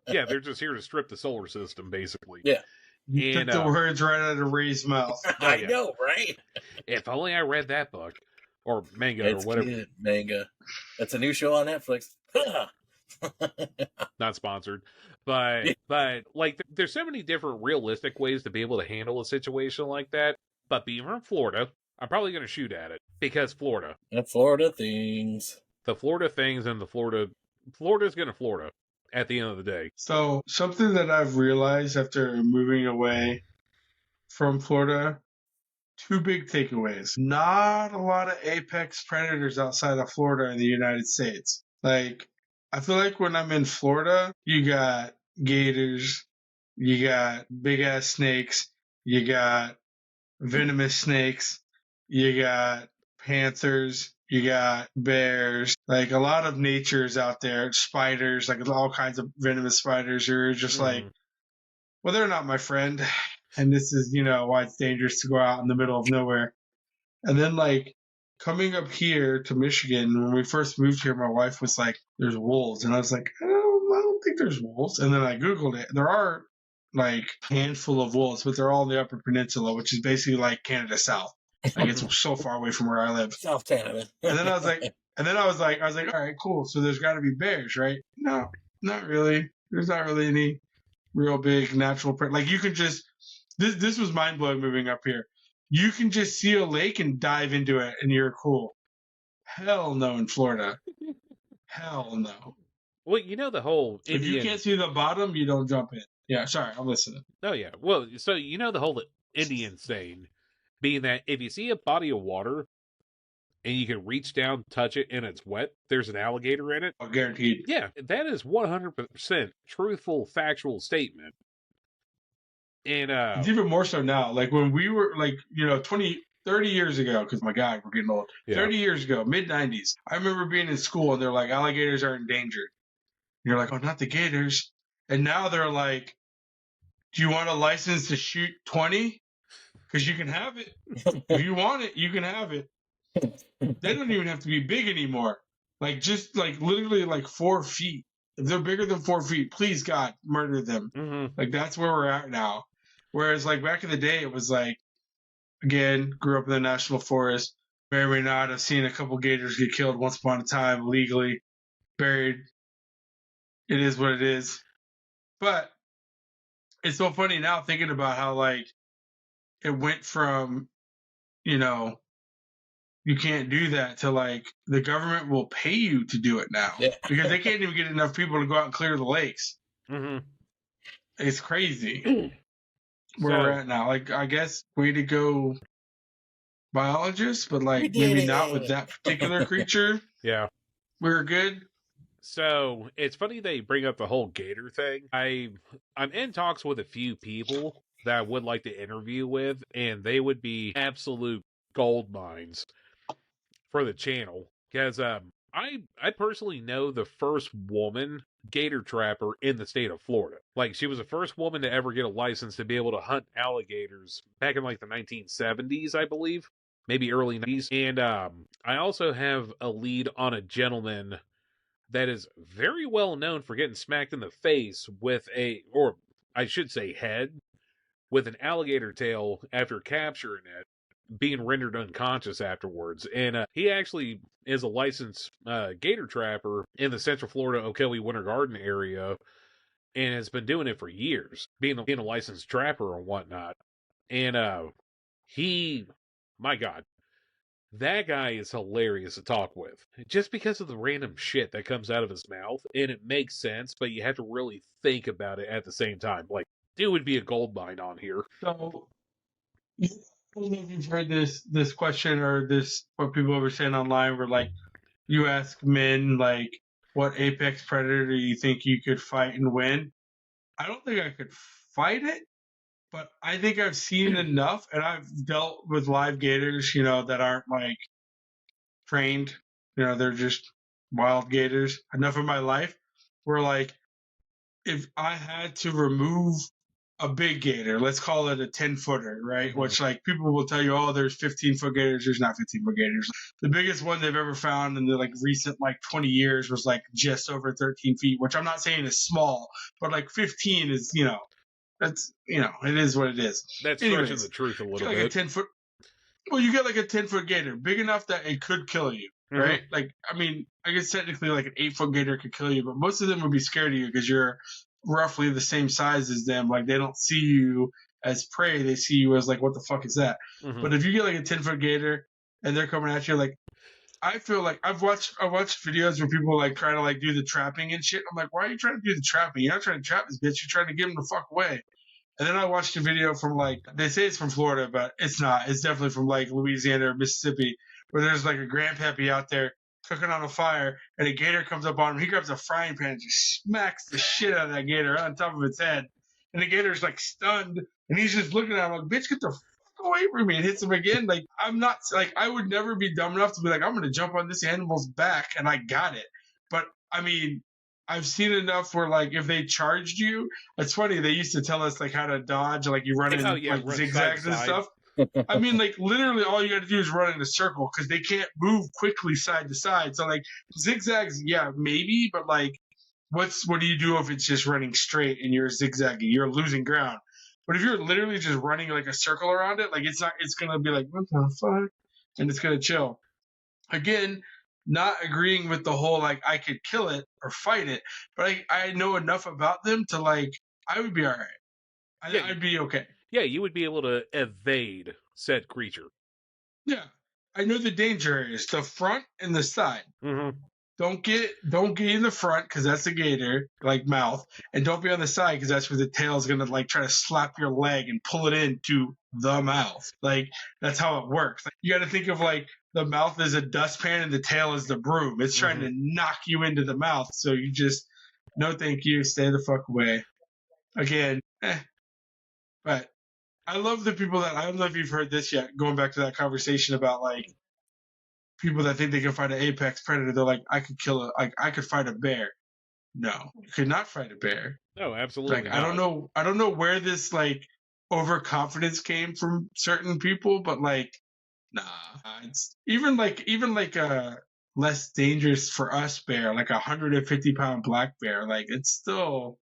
yeah, they're just here to strip the solar system, basically. Yeah. You took the words right out of Ray's mouth. I know, right? If only I read that book. Or manga It's or whatever. Good. Manga. That's a new show on Netflix. Not sponsored. But like there's so many different realistic ways to be able to handle a situation like that. But being from Florida, I'm probably going to shoot at it because Florida. And Florida things. The Florida things and Florida's going to Florida at the end of the day. So something that I've realized after moving away from Florida, two big takeaways. Not a lot of apex predators outside of Florida in the United States. Like, I feel like when I'm in Florida, you got gators, you got big ass snakes, you got venomous snakes, you got panthers, you got bears, like a lot of nature's out there, spiders, like all kinds of venomous spiders. You're just like, well, they're not my friend. And this is, why it's dangerous to go out in the middle of nowhere. And then like coming up here to Michigan, when we first moved here, my wife was like, there's wolves. And I was like, I don't think there's wolves. And then I Googled it. There are like a handful of wolves, but they're all in the Upper Peninsula, which is basically like Canada South. Like it's so far away from where I live. South Canada. And then I was like, all right, cool. So there's got to be bears, right? No, not really. There's not really any real big natural like you could just. This was mind blowing moving up here. You can just see a lake and dive into it, and you're cool. Hell no in Florida. Hell no. Well, the whole If you can't see the bottom, you don't jump in. Yeah, sorry, I'm listening. Oh, yeah. Well, so the whole Indian saying, being that if you see a body of water and you can reach down, touch it, and it's wet, there's an alligator in it. Oh, guaranteed. Yeah, that is 100% truthful, factual statement. And it's even more so now. Like when we were like, 30 years ago, because my God, we're getting old. Yeah. 30 years ago, mid-90s, I remember being in school and they're like, alligators are endangered. And you're like, oh, not the gators. And now they're like, do you want a license to shoot 20? Because you can have it. If you want it, you can have it. They don't even have to be big anymore. Like just like literally like 4 feet. If they're bigger than 4 feet, please God, murder them. Mm-hmm. Like that's where we're at now. Whereas like back in the day, it was like, again, grew up in the national forest. May or may not have seen a couple gators get killed once upon a time, illegally buried. It is what it is. But it's so funny now thinking about how like it went from, you can't do that to like the government will pay you to do it now. Yeah. Because they can't even get enough people to go out and clear the lakes. Mm-hmm. It's crazy where we're at now. Like, I guess way to go biologists, but like maybe not with that particular creature. Yeah. We're good. So it's funny they bring up the whole gator thing. I'm in talks with a few people that I would like to interview with, and they would be absolute gold mines for the channel. Because I personally know the first woman gator trapper in the state of Florida. Like, she was the first woman to ever get a license to be able to hunt alligators back in like the 1970s, I believe. Maybe early 90s. And I also have a lead on a gentleman that is very well known for getting smacked in the face with head, with an alligator tail after capturing it being rendered unconscious afterwards. And he actually is a licensed gator trapper in the Central Florida Ocoee Winter Garden area, and has been doing it for years, being a licensed trapper and whatnot. And my God, that guy is hilarious to talk with, just because of the random shit that comes out of his mouth, and it makes sense, but you have to really think about it at the same time. Like, dude would be a gold mine on here. So, I don't know if you've heard this question or this what people were saying online, where like you ask men like, what apex predator do you think you could fight and win? I don't think I could fight it, but I think I've seen enough, and I've dealt with live gators, that aren't like trained. They're just wild gators. Enough of my life where like, if I had to remove a big gator, let's call it a 10-footer, right? Mm-hmm. Which like people will tell you, oh, there's 15-foot gators. There's not 15-foot gators. The biggest one they've ever found in the like recent like 20 years was like just over 13 feet, which I'm not saying is small, but like 15 is, that's, it is what it is. That's stretching the truth a little bit. Like a 10-foot. Well, you get like a 10-foot gator, big enough that it could kill you, right? Mm-hmm. Like, I mean, I guess technically like an 8-foot gator could kill you, but most of them would be scared of you because you're roughly the same size as them. Like, they don't see you as prey. They see you as like, what the fuck is that? Mm-hmm. But if you get like a 10-foot gator and they're coming at you, like, I feel like I watched videos where people like try to like do the trapping and shit. I'm like, why are you trying to do the trapping? You're not trying to trap this bitch. You're trying to get him the fuck away. And then I watched a video from like, they say it's from Florida, but it's not. It's definitely from like Louisiana or Mississippi, where there's like a grandpappy out there cooking on a fire, and a gator comes up on him. He grabs a frying pan and just smacks the shit out of that gator on top of its head. And the gator's like stunned, and he's just looking at him like, bitch, get the fuck away from me, and hits him again. Like, I'm not, like, I would never be dumb enough to be like, I'm going to jump on this animal's back, and I got it. But, I mean, I've seen enough where, like, if they charged you, it's funny, they used to tell us, like, how to dodge, like, you run in, like, zigzags and stuff. I mean, like, literally all you got to do is run in a circle because they can't move quickly side to side. So, like, zigzags, yeah, maybe, but, like, what do you do if it's just running straight and you're zigzagging? You're losing ground. But if you're literally just running, like, a circle around it, like, it's going to be like, what the fuck? And it's going to chill. Again, not agreeing with the whole, like, I could kill it or fight it, but I know enough about them to, like, I would be all right. I'd be okay. Yeah, you would be able to evade said creature. Yeah, I know the danger areas: the front and the side. Mm-hmm. Don't get in the front because that's a gator, like mouth, and don't be on the side because that's where the tail's gonna like try to slap your leg and pull it into the mouth. Like, that's how it works. Like, you got to think of like the mouth is a dustpan and the tail is the broom. It's trying to knock you into the mouth, so you just no, thank you, stay the fuck away. Again, but. I love the people that, I don't know if you've heard this yet, going back to that conversation about, like, people that think they can fight an apex predator. They're like, I could fight a bear. No, you could not fight a bear. No, absolutely like, not. I don't know where this, like, overconfidence came from certain people, but, like, nah. It's even like less dangerous for us bear, like a 150-pound black bear. Like, it's still,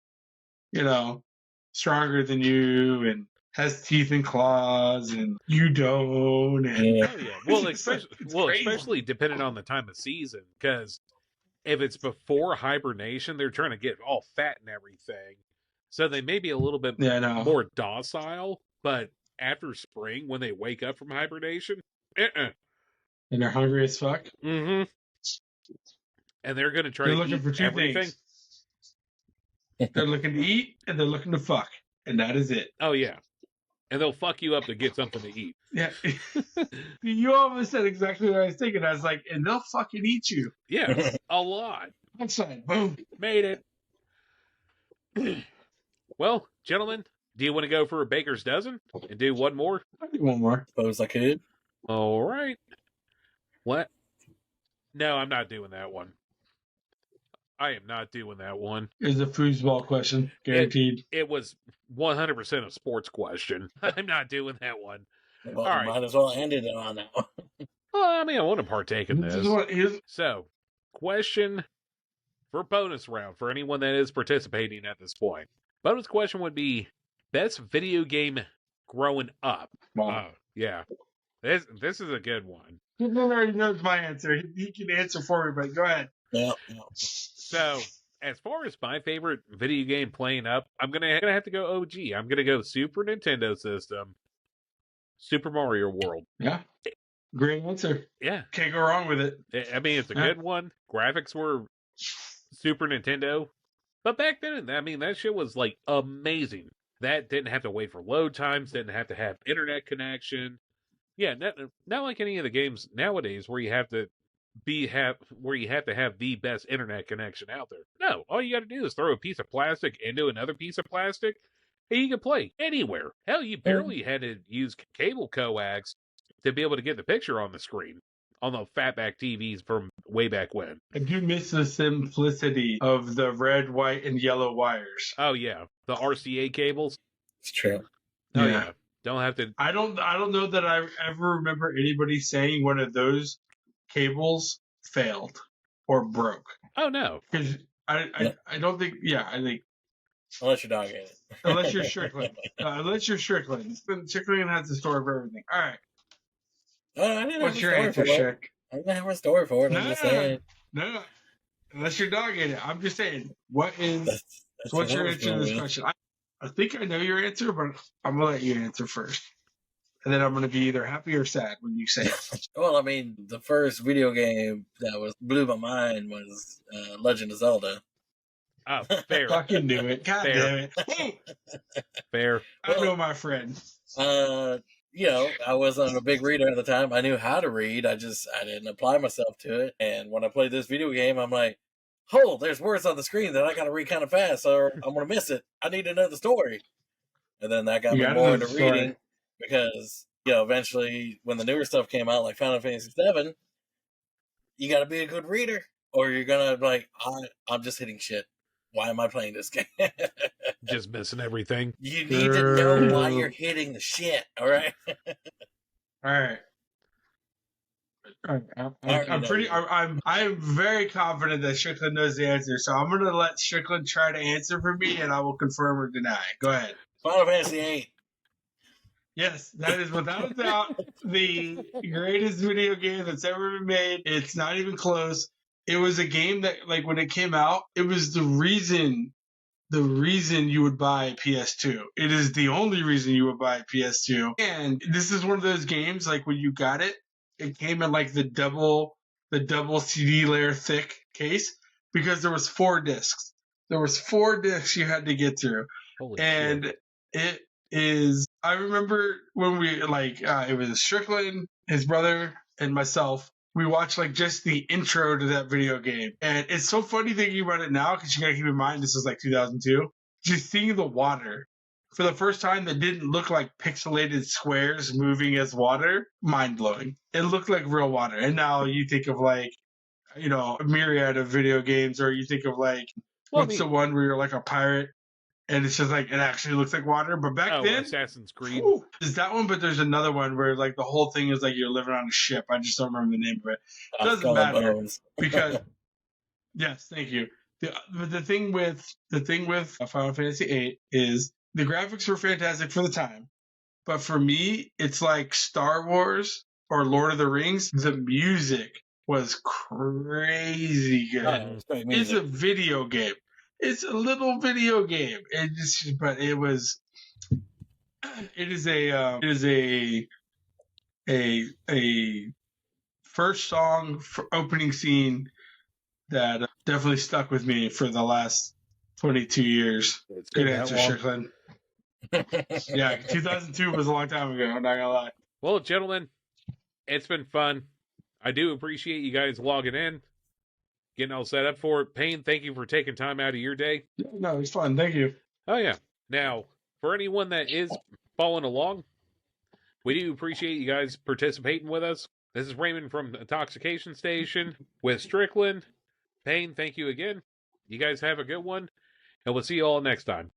stronger than you and has teeth and claws, and you don't. And yeah. Well, especially depending on the time of season, because if it's before hibernation, they're trying to get all fat and everything, so they may be a little bit more docile. But after spring, when they wake up from hibernation, and they're hungry as fuck. Mm-hmm. And they're going to try to eat for two everything. Things. They're looking to eat, and they're looking to fuck, and that is it. Oh yeah. And they'll fuck you up to get something to eat. Yeah. You almost said exactly what I was thinking. I was like, and they'll fucking eat you. Yeah, a lot. Outside. Boom. Made it. Well, gentlemen, do you want to go for a baker's dozen and do one more? I'll do one more. Suppose I could. All right. What? No, I'm not doing that one. I am not doing that one. It's a foosball question, guaranteed. It was 100% a sports question. I'm not doing that one. Well, all right. Might as well end it on that one. Well, I mean, I want to partake in this. So, question for bonus round for anyone that is participating at this point. Bonus question would be best video game growing up. Wow. Yeah. This is a good one. He already knows my answer. He can answer for me, but go ahead. Yeah. So, as far as my favorite video game playing up, I'm gonna have to go OG. I'm gonna go Super Nintendo system, Super Mario World. Yeah. Great answer. Yeah, Can't go wrong with it. I mean it's a good one. Graphics were Super Nintendo, but back then, I mean that shit was like amazing. That didn't have to wait for load times. Didn't have to have internet connection. Yeah, not like any of the games nowadays where you have to have the best internet connection out there. No, all you got to do is throw a piece of plastic into another piece of plastic, and you can play anywhere. Hell, you barely had to use cable coax to be able to get the picture on the screen on the fatback TVs from way back when. I do miss the simplicity of the red, white, and yellow wires. Oh yeah, the RCA cables. It's true. Oh yeah, don't have to. I don't know that I ever remember anybody saying one of those cables failed or broke. Oh no, Because I don't think. Yeah, I think Unless your dog ate it. unless you're Strickland, Strickland has the story for everything. All right, I didn't what's have your a answer, story for it. Strick? I didn't have a story for it. I'm just saying. No, unless your dog ate it. I'm just saying. What's That's your what I was answer to going this with. question? I think I know your answer, but I'm gonna let you answer first, and then I'm gonna be either happy or sad when you say it. Well, I mean, the first video game that blew my mind was Legend of Zelda. oh fair, Fucking knew it. God Fair. damn it. Hey, fair. I know my friend. I wasn't a big reader at the time. I knew how to read. I didn't apply myself to it. And when I played this video game, I'm like, oh, there's words on the screen that I got to read kind of fast, or I'm going to miss it. I need to know the story. And then that got You me gotta more know into the story. reading because, eventually when the newer stuff came out, like Final Fantasy VII, you got to be a good reader or you're going to be like, I'm just hitting shit. Why am I playing this game? Just missing everything. You need to know why you're hitting the shit, all right? All right. I'm very confident that Strickland knows the answer, so I'm gonna let Strickland try to answer for me, and I will confirm or deny. Go ahead. Final Fantasy VIII. Yes, that is without a doubt the greatest video game that's ever been made. It's not even close. It was a game that, like, when it came out, it was the reason you would buy a PS2. It is the only reason you would buy a PS2. And this is one of those games, like, when you got it, it came in like the double CD layer thick case because there was 4 discs. There was 4 discs you had to get through. Holy And shit. it is, I remember when we, it was Strickland, his brother, and myself. We watched like just the intro to that video game. And it's so funny thinking about it now because you gotta keep in mind this was like 2002. Just seeing the water for the first time that didn't look like pixelated squares moving as water, mind blowing. It looked like real water. And now you think of like, a myriad of video games, or you think of like, what's the one where you're like a pirate and it's just like, it actually looks like water. But back then, Assassin's Creed. there's that one, but there's another one where like the whole thing is like you're living on a ship. I just don't remember the name of it. Doesn't matter because yes, thank you. The thing with Final Fantasy VIII is the graphics were fantastic for the time, but for me, it's like Star Wars or Lord of the Rings. The music was crazy good. It's a video game. It's a little video game. It is a first song for opening scene that definitely stuck with me for the last 22 years. Good answer, Strickland. Yeah, 2002 was a long time ago. I'm not gonna lie. Well, gentlemen, it's been fun. I do appreciate you guys logging in, getting all set up for it. Payne, thank you for taking time out of your day. No, it's fun. Thank you. Oh, yeah. Now, for anyone that is following along, we do appreciate you guys participating with us. This is Raymond from the Intoxication Station with Strickland. Payne, thank you again. You guys have a good one, and we'll see you all next time.